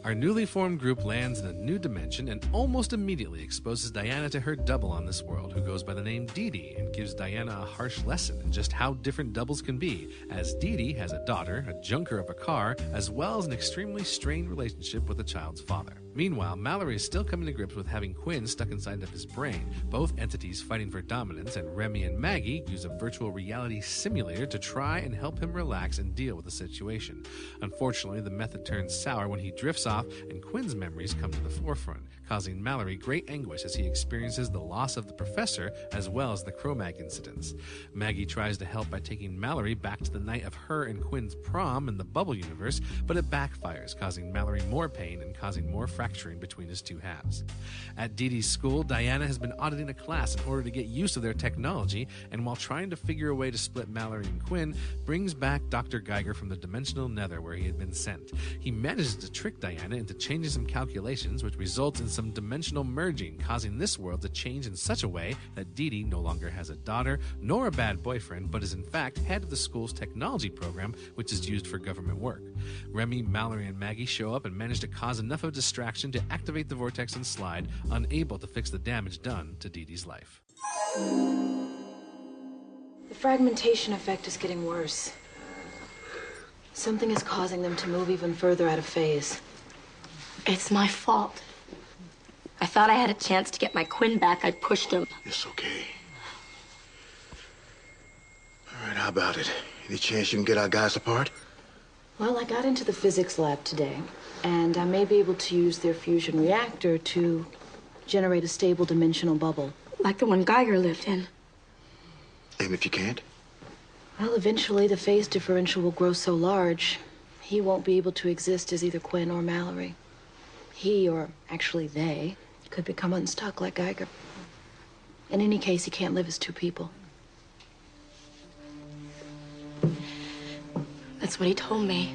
Our newly formed group lands in a new dimension and almost immediately exposes Diana to her double on this world, who goes by the name Dee Dee, and gives Diana a harsh lesson in just how different doubles can be, as Dee Dee has a daughter, a junker of a car, as well as an extremely strained relationship with the child's father. Meanwhile, Mallory is still coming to grips with having Quinn stuck inside of his brain, both entities fighting for dominance, and Remy and Maggie use a virtual reality simulator to try and help him relax and deal with the situation. Unfortunately, the method turns sour when he drifts off and Quinn's memories come to the forefront, causing Mallory great anguish as he experiences the loss of the professor as well as the Cro-Mag incidents. Maggie tries to help by taking Mallory back to the night of her and Quinn's prom in the Bubble universe, but it backfires, causing Mallory more pain and causing more fracturing between his two halves. At Dee Dee's school, Diana has been auditing a class in order to get used to their technology, and while trying to figure a way to split Mallory and Quinn, brings back Dr. Geiger from the dimensional nether where he had been sent. He manages to trick Diana into changing some calculations, which results in some dimensional merging, causing this world to change in such a way that Dee Dee no longer has a daughter nor a bad boyfriend, but is in fact head of the school's technology program, which is used for government work. Remy, Mallory, and Maggie show up and manage to cause enough of a distraction to activate the vortex and slide, unable to fix the damage done to Dee Dee's life. The fragmentation effect is getting worse. Something is causing them to move even further out of phase. It's my fault. I thought I had a chance to get my Quinn back. I pushed him. It's okay. All right, how about it? Any chance you can get our guys apart? Well, I got into the physics lab today, and I may be able to use their fusion reactor to generate a stable dimensional bubble. Like the one Geiger lived in. And if you can't? Well, eventually the phase differential will grow so large, he won't be able to exist as either Quinn or Mallory. He, or actually they, could become unstuck like Geiger. In any case, he can't live as two people. That's what he told me.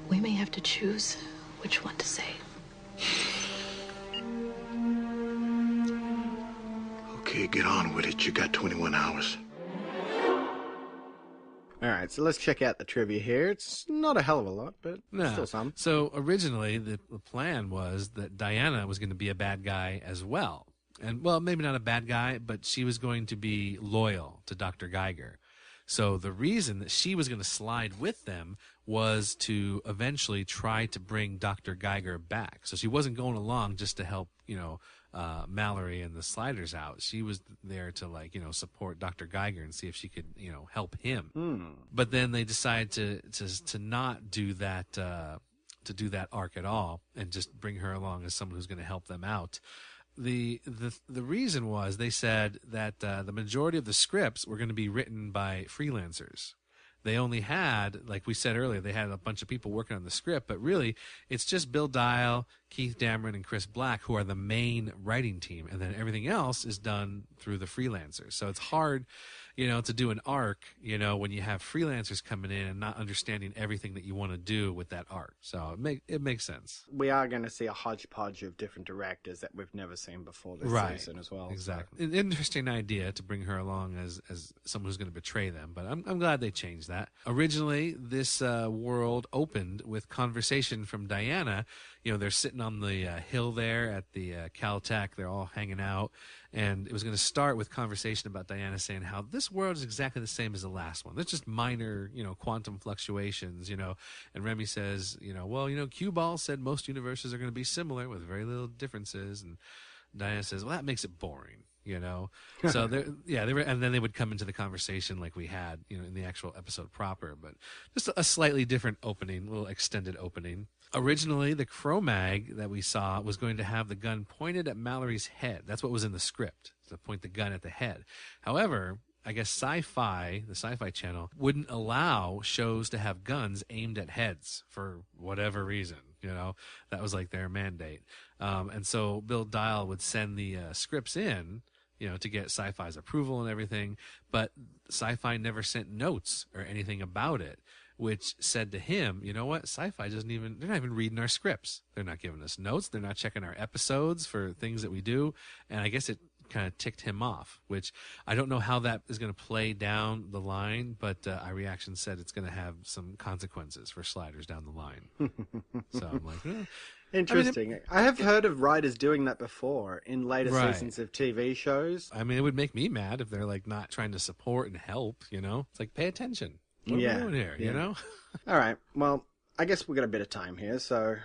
We may have to choose which one to say. Okay, get on with it. You got 21 hours. All right, so let's check out the trivia here. It's not a hell of a lot, but No. still some. So originally, the plan was that Diana was going to be a bad guy as well. And, well, maybe not a bad guy, but she was going to be loyal to Dr. Geiger. So the reason that she was going to slide with them was to eventually try to bring Dr. Geiger back. So she wasn't going along just to help, Mallory and the Sliders out. She was there to, support Dr. Geiger and see if she could, help him. But then they decided to not do that, to do that arc at all and just bring her along as someone who's going to help them out. The reason was they said that the majority of the scripts were going to be written by freelancers. They only had, like we said earlier, they had a bunch of people working on the script, but really it's just Bill Dial, Keith Dameron, and Chris Black who are the main writing team, and then everything else is done through the freelancers. So it's hard, to do an arc, when you have freelancers coming in and not understanding everything that you want to do with that arc. So it makes sense. We are going to see a hodgepodge of different directors that we've never seen before this season as well. Exactly. An interesting idea to bring her along as someone who's going to betray them, but I'm glad they changed that. Originally, this world opened with conversation from Diana. They're sitting on the hill there at the Caltech. They're all hanging out. And it was going to start with conversation about Diana saying how this world is exactly the same as the last one. There's just minor, quantum fluctuations, And Remy says, Cue Ball said most universes are going to be similar with very little differences. And Diana says, well, that makes it boring, So and then they would come into the conversation like we had, in the actual episode proper. But just a slightly different opening, a little extended opening. Originally, the Cro-Mag that we saw was going to have the gun pointed at Mallory's head. That's what was in the script, to point the gun at the head. However, I guess Sci-Fi, the Sci-Fi channel, wouldn't allow shows to have guns aimed at heads for whatever reason. That was like their mandate. And so Bill Dial would send the scripts in, to get Sci-Fi's approval and everything. But Sci-Fi never sent notes or anything about it, which said to him, you know what, Sci-Fi they're not even reading our scripts. They're not giving us notes. They're not checking our episodes for things that we do. And I guess it kind of ticked him off, which I don't know how that is going to play down the line, but iReaction said it's going to have some consequences for Sliders down the line. So I'm like, Interesting. I have heard of writers doing that before in later seasons of TV shows. I mean, it would make me mad if they're like not trying to support and help, It's like, pay attention. What are we doing here, All right. Well, I guess we've got a bit of time here, so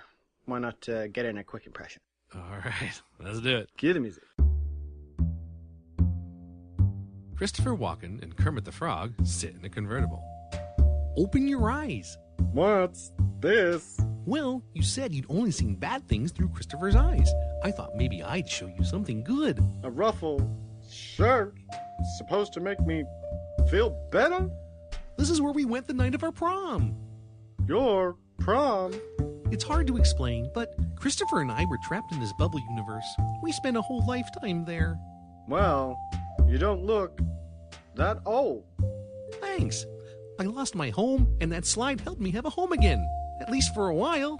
why not get in a quick impression? All right. Let's do it. Cue the music. Christopher Walken and Kermit the Frog sit in a convertible. Open your eyes. What's this? Well, you said you'd only seen bad things through Christopher's eyes. I thought maybe I'd show you something good. A ruffled shirt? Supposed to make me feel better? This is where we went the night of our prom. Your prom? It's hard to explain, but Christopher and I were trapped in this bubble universe. We spent a whole lifetime there. Well, you don't look that old. Thanks. I lost my home, and that slide helped me have a home again. At least for a while.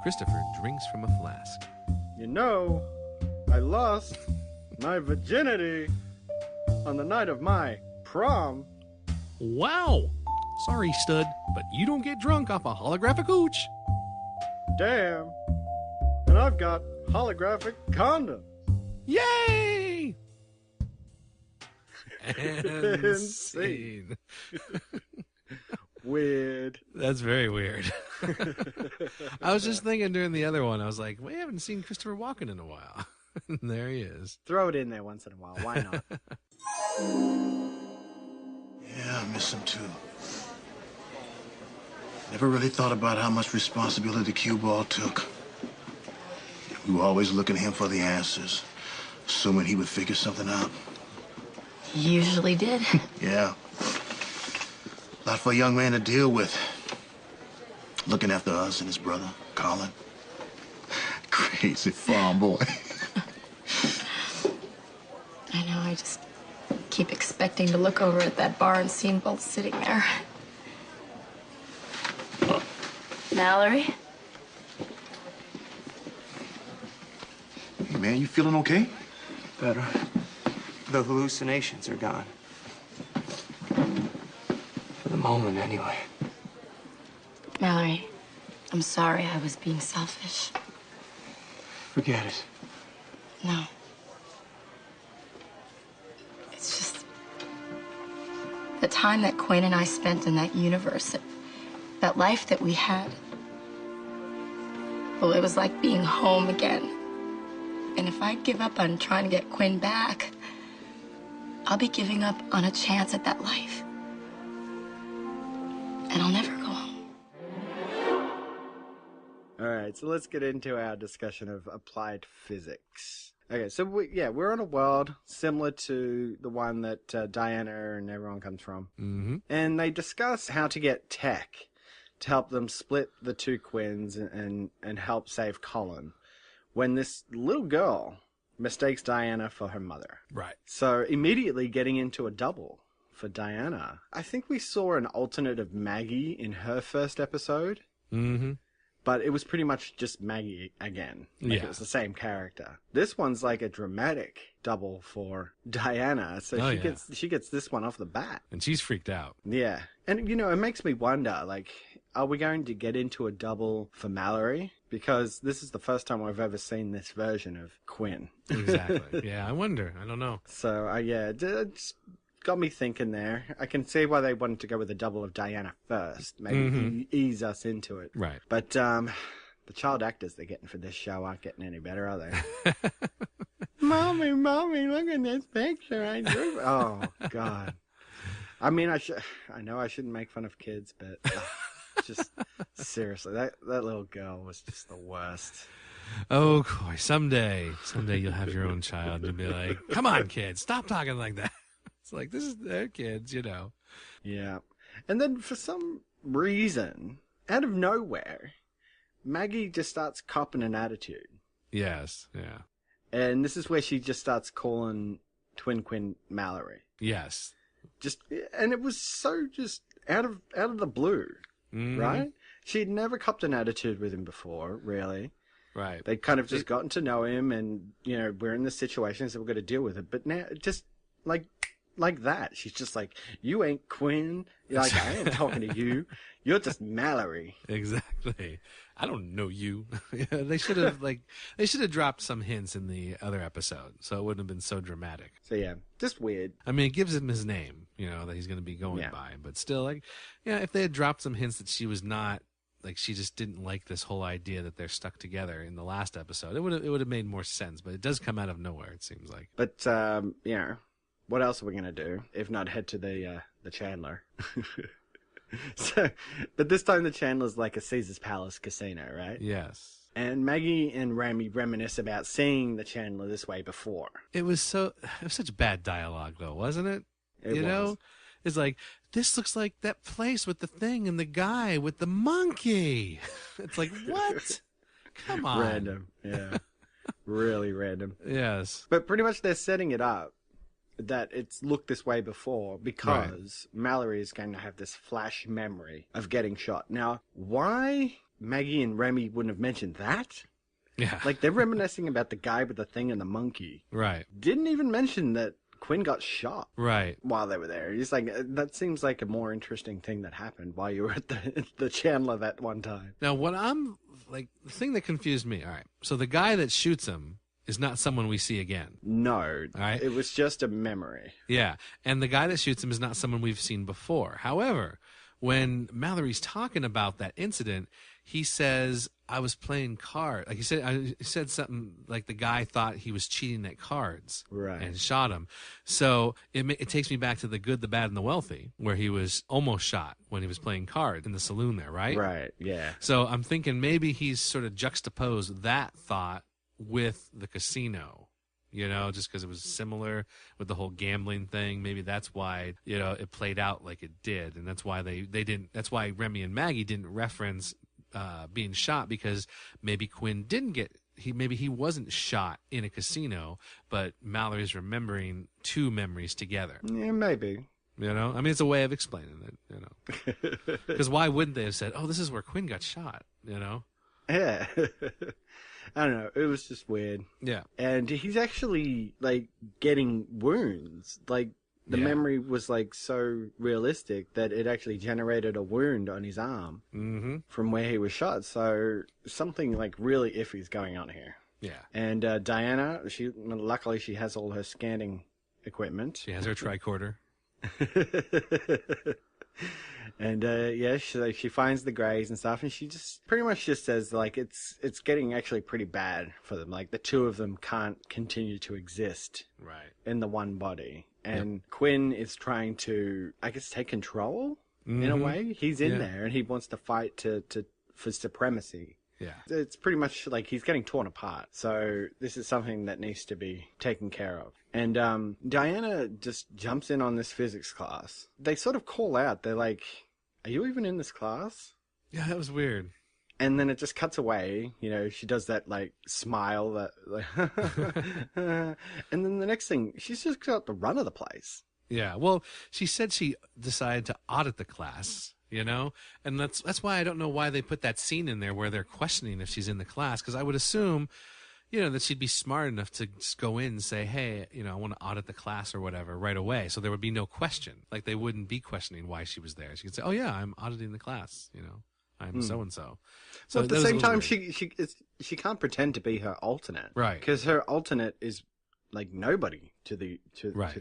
Christopher drinks from a flask. I lost my virginity on the night of my prom. Wow. Sorry, stud, but you don't get drunk off a holographic hooch. Damn. And I've got holographic condoms. Yay! And scene. Weird. That's very weird. I was just thinking during the other one, I was like, we haven't seen Christopher Walken in a while. And there he is. Throw it in there once in a while. Why not? Yeah, I miss him too. Never really thought about how much responsibility the cue ball took. We were always looking to him for the answers, assuming he would figure something out. He usually did. Yeah. A lot for a young man to deal with. Looking after us and his brother, Colin. Crazy farm boy. I know, I just keep expecting to look over at that bar and see them both sitting there. Mallory? Hey, man, you feeling okay? Better. The hallucinations are gone. moment, anyway. Mallory, I'm sorry I was being selfish. Forget it. No. It's just the time that Quinn and I spent in that universe, that life that we had. Well, it was like being home again. And if I give up on trying to get Quinn back, I'll be giving up on a chance at that life. And I'll never go home. All right, so let's get into our discussion of applied physics. Okay, so we're on a world similar to the one that Diana and everyone comes from. Mm-hmm. And they discuss how to get tech to help them split the two Quins and help save Colin, when this little girl mistakes Diana for her mother. Right. So immediately getting into a double for Diana. I think we saw an alternate of Maggie in her first episode. Mm-hmm. But it was pretty much just Maggie again. Like It was the same character. This one's like a dramatic double for Diana. So she gets this one off the bat. And she's freaked out. Yeah. And, it makes me wonder, like, are we going to get into a double for Mallory? Because this is the first time I've ever seen this version of Quinn. Exactly. Yeah, I wonder. I don't know. So, it just got me thinking there. I can see why they wanted to go with a double of Diana first. Maybe ease us into it. Right. But the child actors they're getting for this show aren't getting any better, are they? Mommy, look at this picture I drew. Oh, God. I mean, I know I shouldn't make fun of kids, but just seriously, that little girl was just the worst. Oh, Coy, someday you'll have your own child. You'll be like, come on, kids, stop talking like that. It's like, this is their kids, Yeah. And then for some reason, out of nowhere, Maggie just starts copping an attitude. Yes, yeah. And this is where she just starts calling Twin Quinn Mallory. Yes. And it was so just out of the blue, right? She'd never copped an attitude with him before, really. Right. They'd kind of just gotten to know him and, we're in this situation, so we're going to deal with it. But now, just like that. She's just like, you ain't Quinn. Like, I ain't talking to you. You're just Mallory. Exactly. I don't know you. They should have dropped some hints in the other episode, so it wouldn't have been so dramatic. So yeah, just weird. I mean, it gives him his name, that he's going to be going by, but still, if they had dropped some hints that she was not, like, she just didn't like this whole idea that they're stuck together in the last episode, it would have made more sense. But it does come out of nowhere, it seems like. But what else are we gonna do if not head to the Chandler? But this time the Chandler's like a Caesar's Palace casino, right? Yes. And Maggie and Remy reminisce about seeing the Chandler this way before. It was such bad dialogue, though, wasn't it? It was. It's like, this looks like that place with the thing and the guy with the monkey. It's like, what? Come on. Random, yeah. Really random. Yes. But pretty much they're setting it up that it's looked this way before because Mallory is going to have this flash memory of getting shot. Now, why Maggie and Remy wouldn't have mentioned that? Yeah. Like, they're reminiscing about the guy with the thing and the monkey. Right. Didn't even mention that Quinn got shot. Right. While they were there. He's like, that seems like a more interesting thing that happened while you were at the Chandler that one time. Now, what I'm, like, the thing that confused me, all right, so the guy that shoots him is not someone we see again. No. Right? It was just a memory. Yeah. And the guy that shoots him is not someone we've seen before. However, when Mallory's talking about that incident, he says, I was playing cards. Like he said something like the guy thought he was cheating at cards. Right. And shot him. So it takes me back to The Good, the Bad, and the Wealthy, where he was almost shot when he was playing cards in the saloon there, right? Right, yeah. So I'm thinking maybe he's sort of juxtaposed that thought with the casino, just because it was similar with the whole gambling thing. Maybe that's why, it played out like it did. And that's why they didn't, that's why Remy and Maggie didn't reference being shot, because maybe Quinn didn't maybe he wasn't shot in a casino, but Mallory's remembering two memories together. Yeah, maybe. I mean, it's a way of explaining it, because why wouldn't they have said, oh, this is where Quinn got shot, Yeah. I don't know. It was just weird. Yeah. And he's actually, like, getting wounds. Like, the memory was like so realistic that it actually generated a wound on his arm from where he was shot. So something like really iffy is going on here. Yeah. And Diana, luckily she has all her scanning equipment. She has her tricorder. And she finds the Greys and stuff, and she just pretty much just says like it's getting actually pretty bad for them. Like the two of them can't continue to exist in the one body, and Quinn is trying to, I guess, take control in a way. He's in there, and he wants to fight for supremacy. Yeah. It's pretty much like he's getting torn apart. So this is something that needs to be taken care of. And Diana just jumps in on this physics class. They sort of call out. They're like, "Are you even in this class?" Yeah, that was weird. And then it just cuts away. You know, she does that like smile that like and then the next thing, she's just got the run of the place. Yeah. Well, she said she decided to audit the class. You know, and that's why I don't know why they put that scene in there where they're questioning if she's in the class, because I would assume, you know, that she'd be smart enough to just go in and say, hey, you know, I want to audit the class or whatever right away, so there would be no question. Like they wouldn't be questioning why she was there. She could say, oh yeah, I'm auditing the class. You know, I'm so and so. So at the same time, she can't pretend to be her alternate, right? Because her alternate is like nobody to the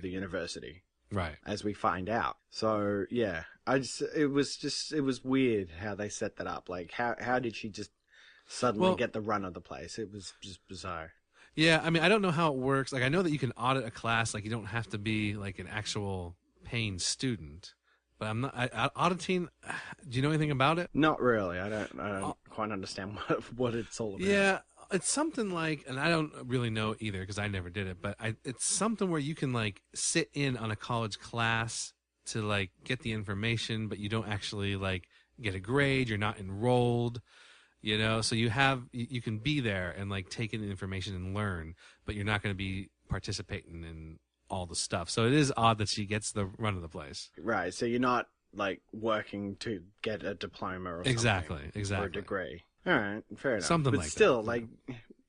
university. Right. As we find out. So, yeah, it was weird how they set that up. Like, how did she just suddenly get the run of the place? It was just bizarre. Yeah, I mean, I don't know how it works. Like, I know that you can audit a class. Like, you don't have to be, like, an actual paying student. But I'm not auditing. Do you know anything about it? Not really. I don't quite understand what it's all about. Yeah. It's something like, and I don't really know either because I never did it, but it's something where you can like sit in on a college class to like get the information, but you don't actually like get a grade. You're not enrolled, you know, so you can be there and like take in the information and learn, but you're not going to be participating in all the stuff. So it is odd that she gets the run of the place. Right. So you're not like working to get a diploma or something. Exactly. Or a degree. All right, fair enough. Something but like still, that. like,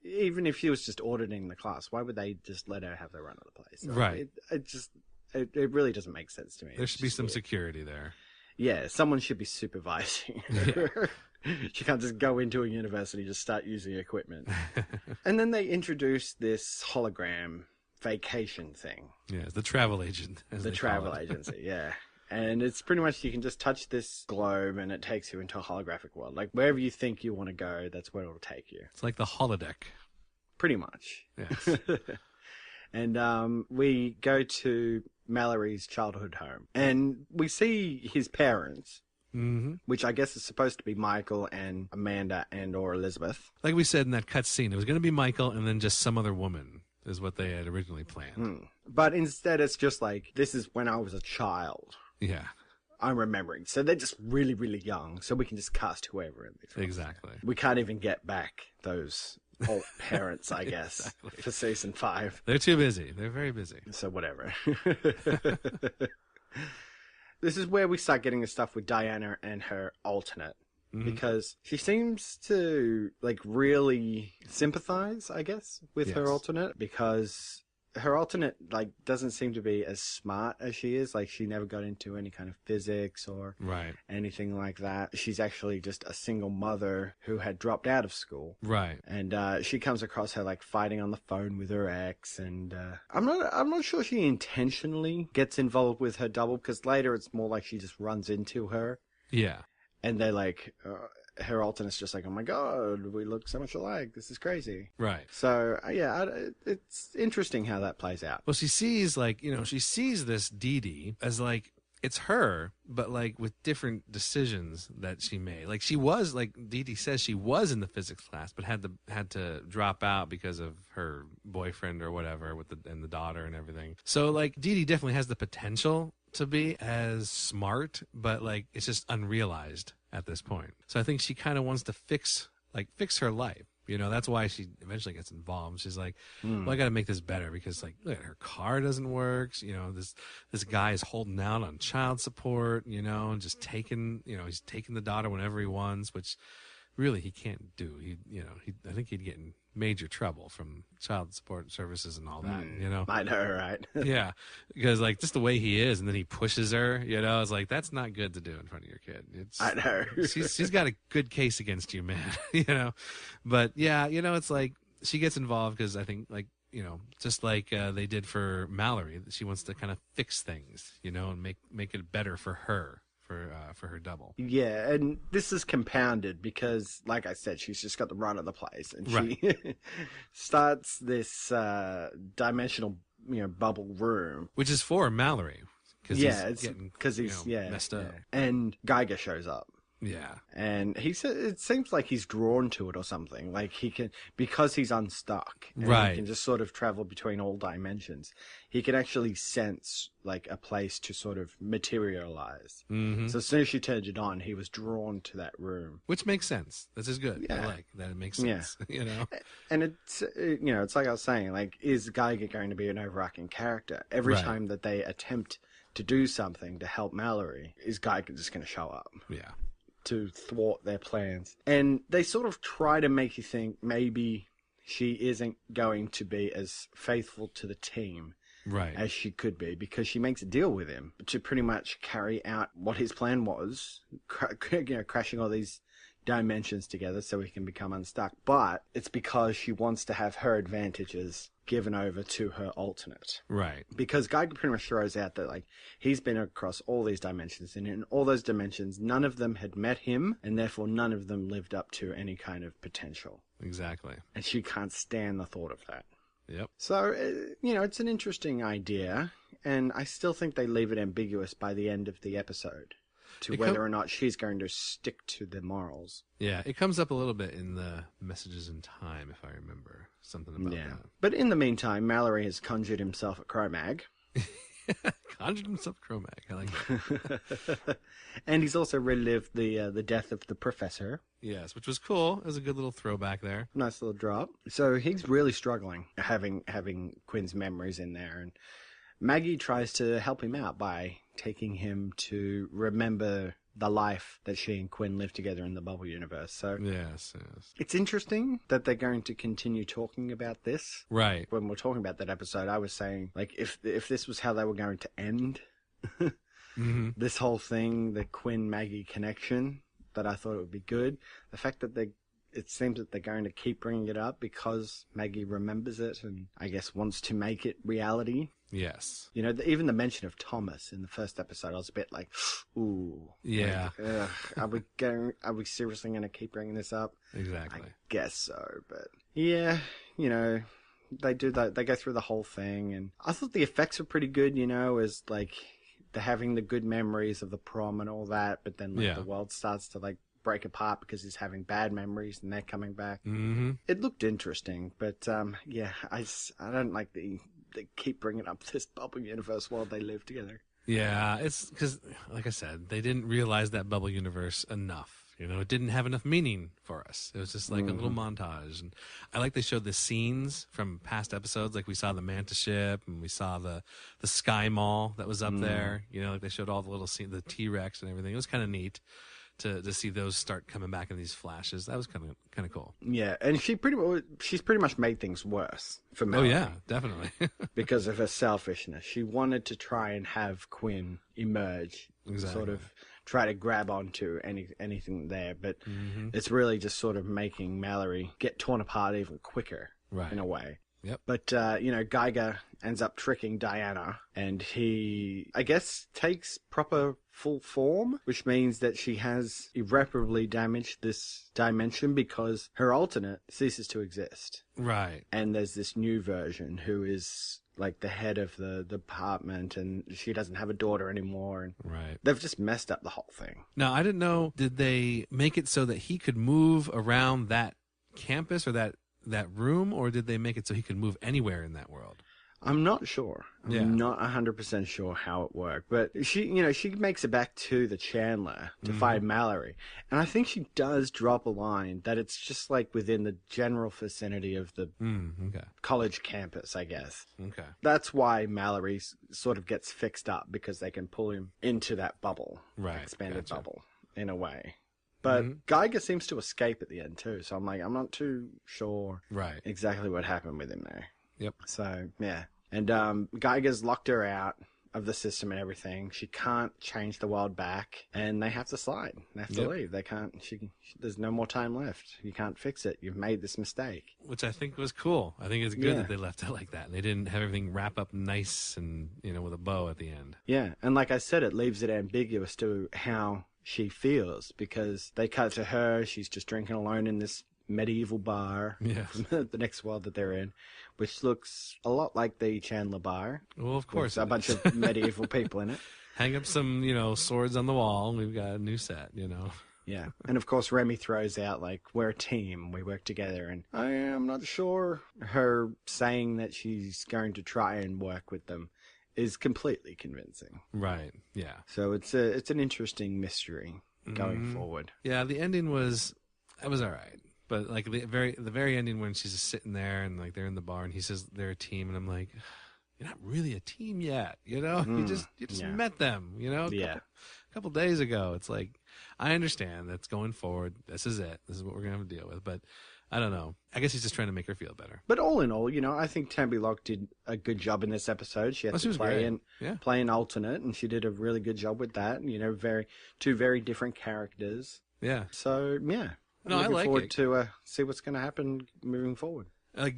even if she was just auditing the class, why would they just let her have the run of the place? Right. It really doesn't make sense to me. There should be some security there. Yeah, someone should be supervising her. Yeah. She can't just go into a university and just start using equipment. And then they introduce this hologram vacation thing. Yeah, the travel agent. The travel agency, yeah. And it's pretty much you can just touch this globe and it takes you into a holographic world. Like wherever you think you want to go, that's where it'll take you. It's like the holodeck. Pretty much. Yes. And we go to Mallory's childhood home. And we see his parents, which I guess is supposed to be Michael and Amanda and or Elizabeth. Like we said in that cut scene, it was going to be Michael and then just some other woman is what they had originally planned. But instead it's just like, this is when I was a child. Yeah. I'm remembering. So they're just really, really young. So we can just cast whoever in this. Exactly. We can't even get back those old parents, I guess, for season 5. They're too busy. They're very busy. So whatever. This is where we start getting the stuff with Diana and her alternate. Because she seems to, like, really sympathize, I guess, with her alternate. Because her alternate, like, doesn't seem to be as smart as she is. Like, she never got into any kind of physics or anything like that. She's actually just a single mother who had dropped out of school. Right. And she comes across her, like, fighting on the phone with her ex. And I'm not sure she intentionally gets involved with her double, because later it's more like she just runs into her. Yeah. And they're like, her alternate's just like, oh my God, we look so much alike. This is crazy. Right. So, yeah, it's interesting how that plays out. Well, she sees, like, you know, she sees this Dee Dee as, like, it's her, but, like, with different decisions that she made. Like, she was, like, Dee Dee says she was in the physics class, but had to drop out because of her boyfriend or whatever and the daughter and everything. So, like, Dee Dee definitely has the potential to be as smart, but like it's just unrealized at this point. So I think she kind of wants to fix her life. You know, that's why she eventually gets involved. She's like, well, I got to make this better because like, look, her car doesn't work. You know, this guy is holding out on child support, you know, and just he's taking the daughter whenever he wants, which really he can't do. I think he'd get in major trouble from child support services and all that, I know, right? Yeah, because like just the way he is, and then he pushes her, it's like that's not good to do in front of your kid. I know. she's got a good case against you, man. But yeah, it's like she gets involved because I think like just like they did for Mallory, she wants to kind of fix things, and make it better for her. For her double. Yeah, and this is compounded because, like I said, she's just got the run of the place, and right. she starts this dimensional, bubble room, which is for Mallory. Because he's messed up, and Geiger shows up. Yeah, and he said it seems like he's drawn to it or something. Like he can, because he's unstuck, and right? He can just sort of travel between all dimensions. He can actually sense like a place to sort of materialize. Mm-hmm. So as soon as she turned it on, he was drawn to that room, which makes sense. This is good. Yeah. I like that. It makes sense. Yeah. And it's it's like I was saying. Like, is Geiger going to be an overarching character every right. time that they attempt to do something to help Mallory? Is Geiger just going to show up? Yeah. To thwart their plans. And they sort of try to make you think maybe she isn't going to be as faithful to the team right. as she could be, because she makes a deal with him to pretty much carry out what his plan was, crashing all these dimensions together so he can become unstuck. But it's because she wants to have her advantages given over to her alternate. Right. Because Geiger pretty much throws out that, like, he's been across all these dimensions, and in all those dimensions, none of them had met him, and therefore none of them lived up to any kind of potential. Exactly. And she can't stand the thought of that. Yep. So, it's an interesting idea, and I still think they leave it ambiguous by the end of the episode to whether or not she's going to stick to the morals. Yeah, it comes up a little bit in the Messages in Time, if I remember. Something about that. But in the meantime, Mallory has conjured himself a Cro-Mag. Conjured himself a Cro-Mag. I like that. And he's also relived the death of the professor. Yes, which was cool. It was a good little throwback there. Nice little drop. So he's really struggling having Quinn's memories in there. And Maggie tries to help him out by taking him to remember the life that she and Quinn lived together in the bubble universe. So yes. It's interesting that they're going to continue talking about this. Right. When we're talking about that episode, I was saying, like, if this was how they were going to end mm-hmm. this whole thing, the Quinn-Maggie connection, that I thought it would be good. The fact that it seems that they're going to keep bringing it up because Maggie remembers it and I guess wants to make it reality. Yes. Even the mention of Thomas in the first episode, I was a bit like, ooh. Yeah. Like, are we seriously going to keep bringing this up? Exactly. I guess so, but yeah, they do that. They go through the whole thing, and I thought the effects were pretty good, as like they're having the good memories of the prom and all that, but then the world starts to like break apart because he's having bad memories and they're coming back. Mm-hmm. It looked interesting, but I don't like they keep bringing up this bubble universe while they live together. Yeah, it's because, like I said, they didn't realize that bubble universe enough. It didn't have enough meaning for us. It was just like a little montage. And I like they showed the scenes from past episodes. Like we saw the Manta ship and we saw the Sky Mall that was up there. Like they showed all the little scenes, the T-Rex and everything. It was kind of neat to see those start coming back in these flashes. That was kind of cool. Yeah, and she's pretty much made things worse for Mallory. Oh yeah, definitely. Because of her selfishness. She wanted to try and have Quinn emerge. Exactly. Sort of try to grab onto anything there, but it's really just sort of making Mallory get torn apart even quicker, right, in a way. Yep. But, Geiger ends up tricking Diana, and he, I guess, takes proper full form, which means that she has irreparably damaged this dimension because her alternate ceases to exist. Right. And there's this new version who is like the head of the department, and she doesn't have a daughter anymore. And right. They've just messed up the whole thing. Now, I didn't know, did they make it so that he could move around that campus or that room, or did they make it so he could move anywhere in that world? I'm not sure. I'm not 100% sure how it worked. But she makes it back to the Chandler to find Mallory. And I think she does drop a line that it's just like within the general vicinity of the college campus, I guess. Okay. That's why Mallory sort of gets fixed up, because they can pull him into that bubble. Right. Expanded bubble, in a way. But Geiger seems to escape at the end too, so I'm not too sure Right. exactly what happened with him there. Yep. So, yeah. And Geiger's locked her out of the system and everything. She can't change the world back, and they have to slide. They have to leave. They can't. There's no more time left. You can't fix it. You've made this mistake. Which I think was cool. I think it's good that they left it like that. And they didn't have everything wrap up nice and, with a bow at the end. Yeah, and like I said, it leaves it ambiguous to how she feels, because they cut to her. She's just drinking alone in this medieval bar from the next world that they're in, which looks a lot like the Chandler bar. Well, of course. A bunch of medieval people in it. Hang up some, swords on the wall, and we've got a new set, Yeah. And of course, Remy throws out, like, we're a team, we work together. And I am not sure her saying that she's going to try and work with them is completely convincing. Right. Yeah. So it's an interesting mystery going forward. Yeah, the ending was all right. But like the very ending, when she's just sitting there and like they're in the bar and he says they're a team, and I'm like, you're not really a team yet, you just met them, a couple days ago. It's like, I understand that's going forward. This is it. This is what we're gonna have to deal with. But I don't know. I guess he's just trying to make her feel better. But all in all, I think Tammy Locke did a good job in this episode. She had to play an alternate, and she did a really good job with that. Two very different characters. Yeah. So yeah. No, I like forward it. to see what's going to happen moving forward.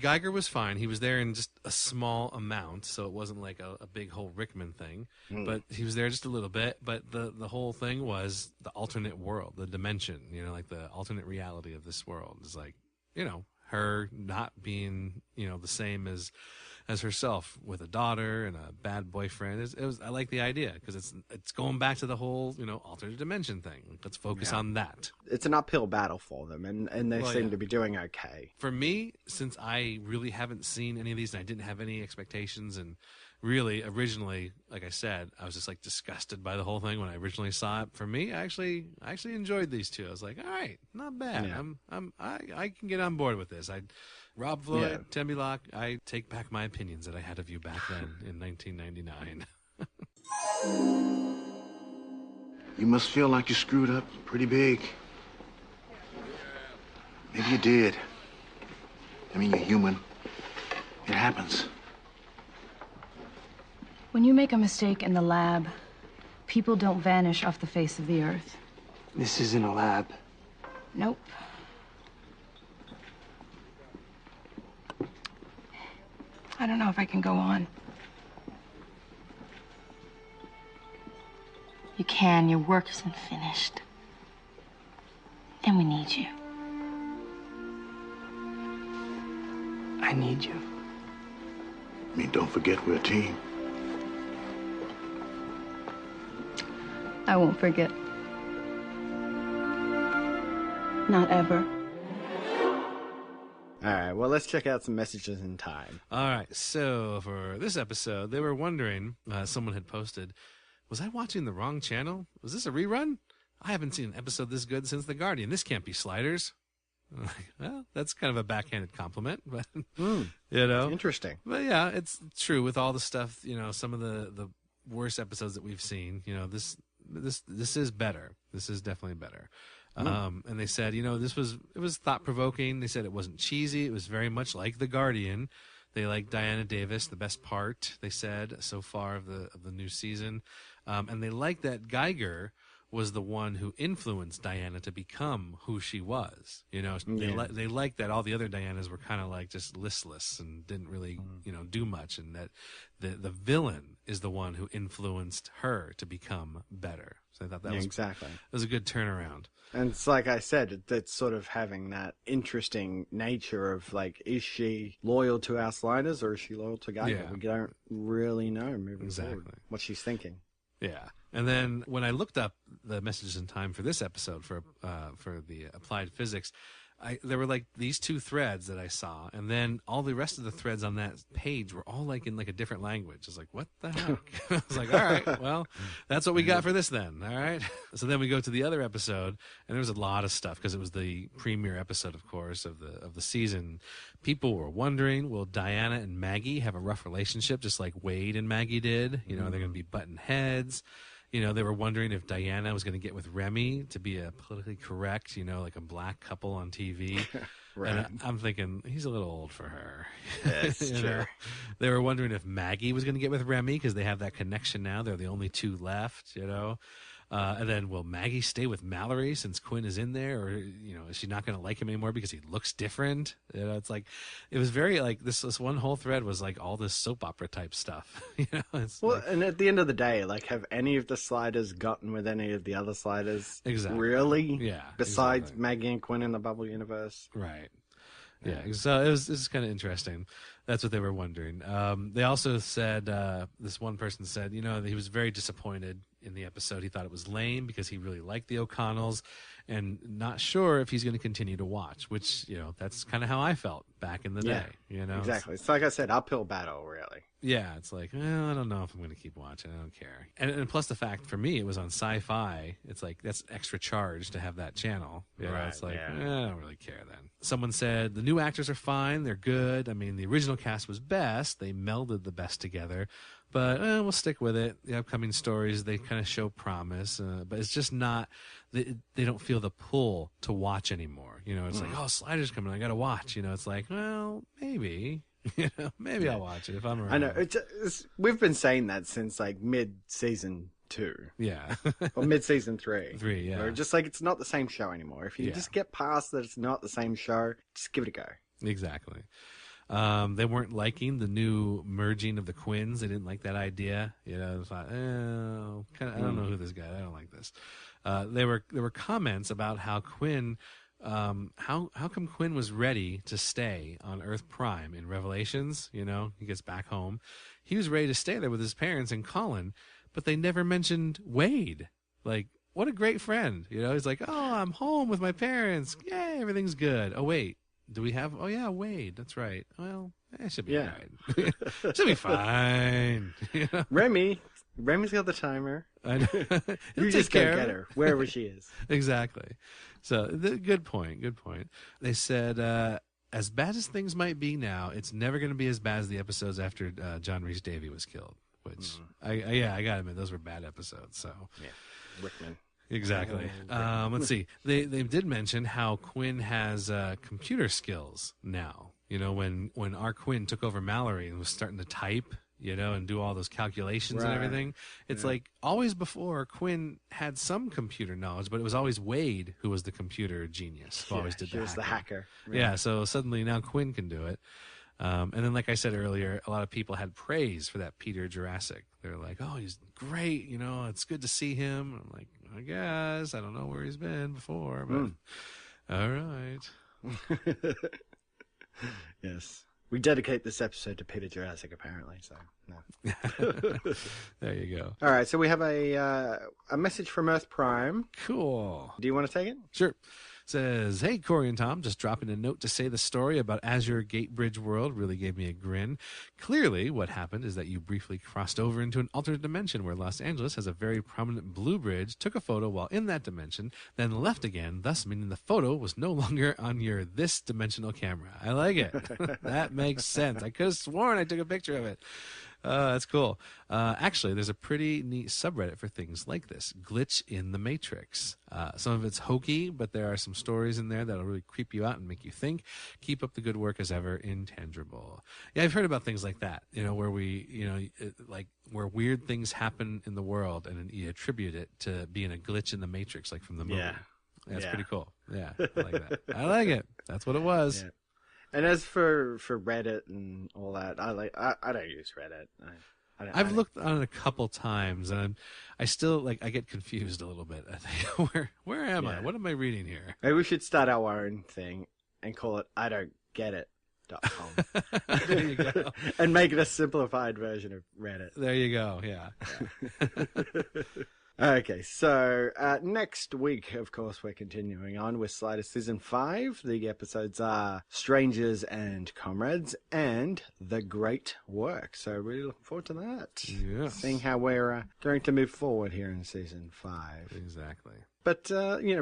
Geiger was fine. He was there in just a small amount, so it wasn't like a big whole Rickman thing. But he was there just a little bit. But the whole thing was the alternate world, the dimension, like the alternate reality of this world. Is like, her not being, the same as herself, with a daughter and a bad boyfriend. I like the idea, because it's going back to the whole, alternate dimension thing. Let's focus on that. It's an uphill battle for them, and they seem to be doing okay. For me, since I really haven't seen any of these, and I didn't have any expectations, and really originally, like I said, I was just like disgusted by the whole thing when I originally saw it. For me, I actually enjoyed these two. I was like, all right, not bad. Yeah. I can get on board with this. Rob Floyd, Tammy Locke, I take back my opinions that I had of you back then in 1999. You must feel like you screwed up pretty big. Maybe you did. I mean, you're human. It happens. When you make a mistake in the lab, people don't vanish off the face of the earth. This isn't a lab. Nope. I don't know if I can go on. You can. Your work isn't finished. And we need you. I need you. I mean, don't forget we're a team. I won't forget. Not ever. All right, well, let's check out some messages in time. All right, so for this episode, they were wondering, someone had posted, was I watching the wrong channel? Was this a rerun? I haven't seen an episode this good since The Guardian. This can't be Sliders. I'm like, well, that's kind of a backhanded compliment, but, Interesting. But yeah, it's true with all the stuff, some of the worst episodes that we've seen, this is better. This is definitely better. And they said, it was thought-provoking. They said it wasn't cheesy. It was very much like The Guardian. They like Diana Davis, the best part, they said, so far of the new season. And they like that Geiger was the one who influenced Diana to become who she was. They like that all the other Dianas were kind of like just listless and didn't really, do much, and that the villain is the one who influenced her to become better. So I thought that was a good turnaround. And it's like I said, it's sort of having that interesting nature of like, is she loyal to our Sliders or is she loyal to Geiger? Yeah. We don't really know moving forward what she's thinking. Yeah. And then when I looked up the messages in time for this episode for the applied physics, there were like these two threads that I saw, and then all the rest of the threads on that page were all like in like a different language. I was like, what the heck? I was like, all right, well, that's what we got for this then. All right. So then we go to the other episode, and there was a lot of stuff because it was the premiere episode, of course, of the season. People were wondering, will Diana and Maggie have a rough relationship just like Wade and Maggie did? They're going to be button heads. You know, they were wondering if Diana was going to get with Remy to be a politically correct, you know, like a black couple on TV. Right. And I'm thinking, he's a little old for her. That's You true. know? They were wondering if Maggie was going to get with Remy because they have that connection now. They're the only two left, you know. And then, will Maggie stay with Mallory since Quinn is in there? Or, you know, is she not going to like him anymore because he looks different? You know, it's like, it was very like, this one whole thread was like all this soap opera type stuff. You know, it's Well, like, and at the end of the day, like, have any of the Sliders gotten with any of the other Sliders? Exactly. Really? Yeah, Besides exactly. Maggie and Quinn in the bubble universe? right. Yeah, so this is kind of interesting. That's what they were wondering. They also said, this one person said, you know, he was very disappointed in the episode. He thought it was lame because he really liked the O'Connells and not sure if he's going to continue to watch, which, you know, that's kind of how I felt back in the day, you know? Exactly. It's like I said, uphill battle, really. Yeah, it's like, well, I don't know if I'm going to keep watching. I don't care. And plus the fact, for me, it was on Sci-Fi. It's like, that's extra charge to have that channel. You know, Right, it's like, yeah. I don't really care then. Someone said, the new actors are fine. They're good. I mean, the original cast was best. They melded the best together. But we'll stick with it. The upcoming stories, they kind of show promise. But it's just not, they don't feel the pull to watch anymore. You know, it's like, oh, Sliders coming. I got to watch. You know, it's like, well, maybe. You know, maybe I'll watch it if I'm around. I know. We've been saying that since, like, mid-season 2. Yeah. Or mid-season 3. 3, yeah. Where just, like, it's not the same show anymore. If you just get past that it's not the same show, just give it a go. Exactly. They weren't liking the new merging of the Quinns. They didn't like that idea. You know, they thought, I don't know who this guy. I don't like this. There were comments about how Quinn, how come Quinn was ready to stay on Earth Prime in Revelations. You know, he gets back home. He was ready to stay there with his parents and Colin, but they never mentioned Wade. Like, what a great friend. You know, he's like, oh, I'm home with my parents. Yay, everything's good. Oh, wait. Do we have? Oh yeah, Wade. That's right. Well, it should be fine. Should be fine. You know? Remy's got the timer. I know. You just go get her wherever she is. Exactly. So, good point. Good point. They said, as bad as things might be now, it's never going to be as bad as the episodes after John Rhys Davy was killed. Which, I gotta admit, those were bad episodes. So, yeah, Rickman. Exactly. Let's see. They did mention how Quinn has computer skills now. You know, when our Quinn took over Mallory and was starting to type, you know, and do all those calculations and everything. It's like always before Quinn had some computer knowledge, but it was always Wade who was the computer genius who always did he was the hacker. Yeah, so suddenly now Quinn can do it. And then, like I said earlier, a lot of people had praise for that Peter Jurassic. They're like, oh, he's great. You know, it's good to see him. I'm like, I guess. I don't know where he's been before, but all right. Yes. We dedicate this episode to Peter Jurassic, apparently. So, no. There you go. All right. So we have a message from Earth Prime. Cool. Do you want to take it? Sure. Says, hey, Cory and Tom, just dropping a note to say the story about Azure Gatebridge World really gave me a grin. Clearly, what happened is that you briefly crossed over into an alternate dimension where Los Angeles has a very prominent blue bridge, took a photo while in that dimension, then left again, thus meaning the photo was no longer on your this dimensional camera. I like it. That makes sense. I could have sworn I took a picture of it. That's cool. Actually, there's a pretty neat subreddit for things like this. Glitch in the Matrix. Some of it's hokey, but there are some stories in there that'll really creep you out and make you think. Keep up the good work as ever, Intangible. Yeah, I've heard about things like that, you know, where like where weird things happen in the world and you attribute it to being a glitch in the Matrix, like from the movie. Yeah. That's pretty cool. Yeah, I like that. I like it. That's what it was. Yeah. And as for Reddit and all that, I don't use Reddit. I've looked on it a couple times, and I still I get confused a little bit. I think, where am I? What am I reading here? Maybe we should start our own thing and call it I don't get it.com. There you go. And make it a simplified version of Reddit. There you go. Yeah. Okay, so next week, of course, we're continuing on with Sliders Season 5. The episodes are Strangers and Comrades and The Great Work. So really looking forward to that. Yeah. Seeing how we're going to move forward here in Season 5. Exactly. But,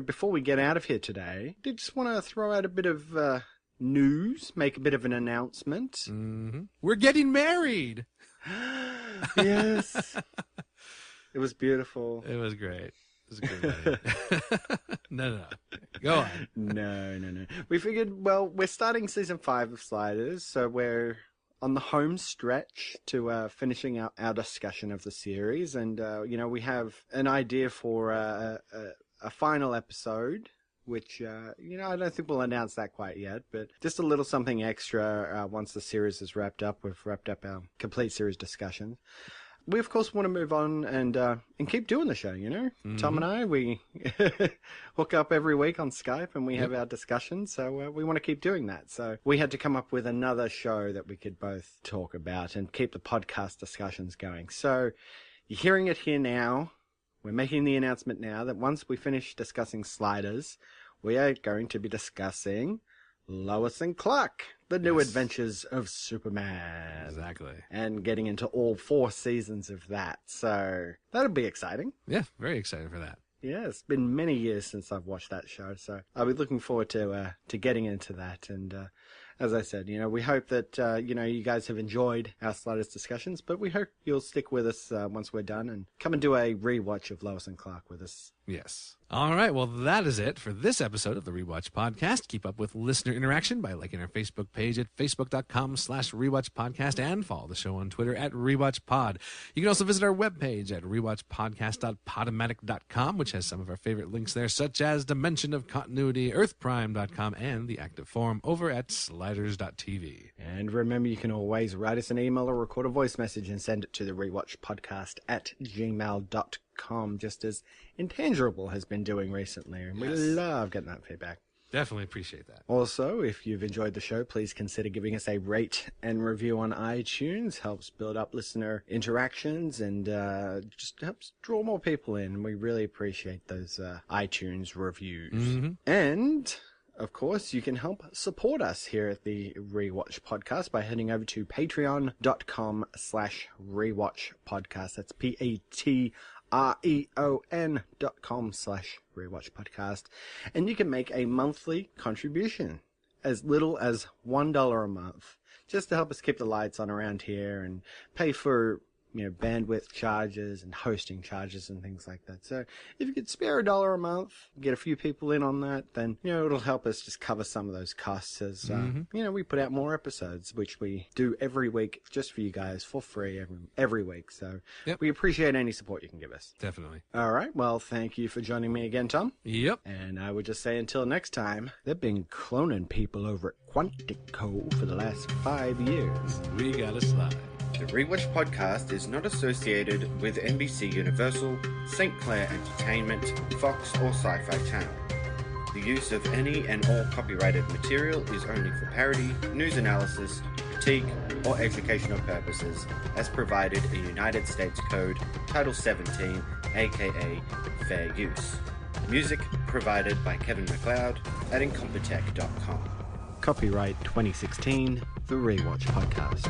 before we get out of here today, I did just want to throw out a bit of news, make a bit of an announcement. Mm-hmm. We're getting married! Yes. It was beautiful. It was great. It was a good wedding. No. Go on. No. We figured, well, we're starting season 5 of Sliders, so we're on the home stretch to finishing out our discussion of the series. And, we have an idea for a final episode, which, I don't think we'll announce that quite yet, but just a little something extra once the series is wrapped up. We've wrapped up our complete series discussion. We, of course, want to move on and keep doing the show, Mm-hmm. Tom and I, we hook up every week on Skype and we have our discussions, so we want to keep doing that. So we had to come up with another show that we could both talk about and keep the podcast discussions going. So you're hearing it here now. We're making the announcement now that once we finish discussing Sliders, we are going to be discussing Lois and Clark, the new adventures of Superman. Exactly. And getting into all 4 seasons of that. So that'll be exciting. Yeah, very excited for that. Yeah, it's been many years since I've watched that show, so I'll be looking forward to getting into that. And as I said, we hope that you guys have enjoyed our Sliders discussions, but we hope you'll stick with us once we're done and come and do a rewatch of Lois and Clark with us. Yes. All right. Well, that is it for this episode of the Rewatch Podcast. Keep up with listener interaction by liking our Facebook page at facebook.com/rewatchpodcast and follow the show on Twitter at rewatchpod. You can also visit our webpage at rewatchpodcast.podomatic.com, which has some of our favorite links there, such as Dimension of Continuity, earthprime.com, and the active forum over at sliders.tv. And remember, you can always write us an email or record a voice message and send it to the rewatchpodcast at gmail.com, just as Intangible has been doing recently, and we love getting that feedback. Definitely appreciate that. Also, if you've enjoyed the show, please consider giving us a rate and review on iTunes. Helps build up listener interactions and just helps draw more people in. We really appreciate those iTunes reviews. Mm-hmm. And of course, you can help support us here at the Rewatch Podcast by heading over to patreon.com/Rewatch Podcast. That's patreon.com/Rewatch Podcast. And you can make a monthly contribution as little as $1 a month, just to help us keep the lights on around here and pay for bandwidth charges and hosting charges and things like that. So if you could spare $1 a month, get a few people in on that, then, it'll help us just cover some of those costs as, we put out more episodes, which we do every week just for you guys for free every week. So we appreciate any support you can give us. Definitely. All right. Well, thank you for joining me again, Tom. Yep. And I would just say until next time, they've been cloning people over at Quantico for the last 5 years. We gotta slide. The Rewatch Podcast is not associated with NBC Universal, St. Clair Entertainment, Fox, or Sci-Fi Channel. The use of any and all copyrighted material is only for parody, news analysis, critique, or educational purposes, as provided in United States Code, Title 17, aka Fair Use. Music provided by Kevin MacLeod at Incompetech.com. Copyright 2016, The Rewatch Podcast.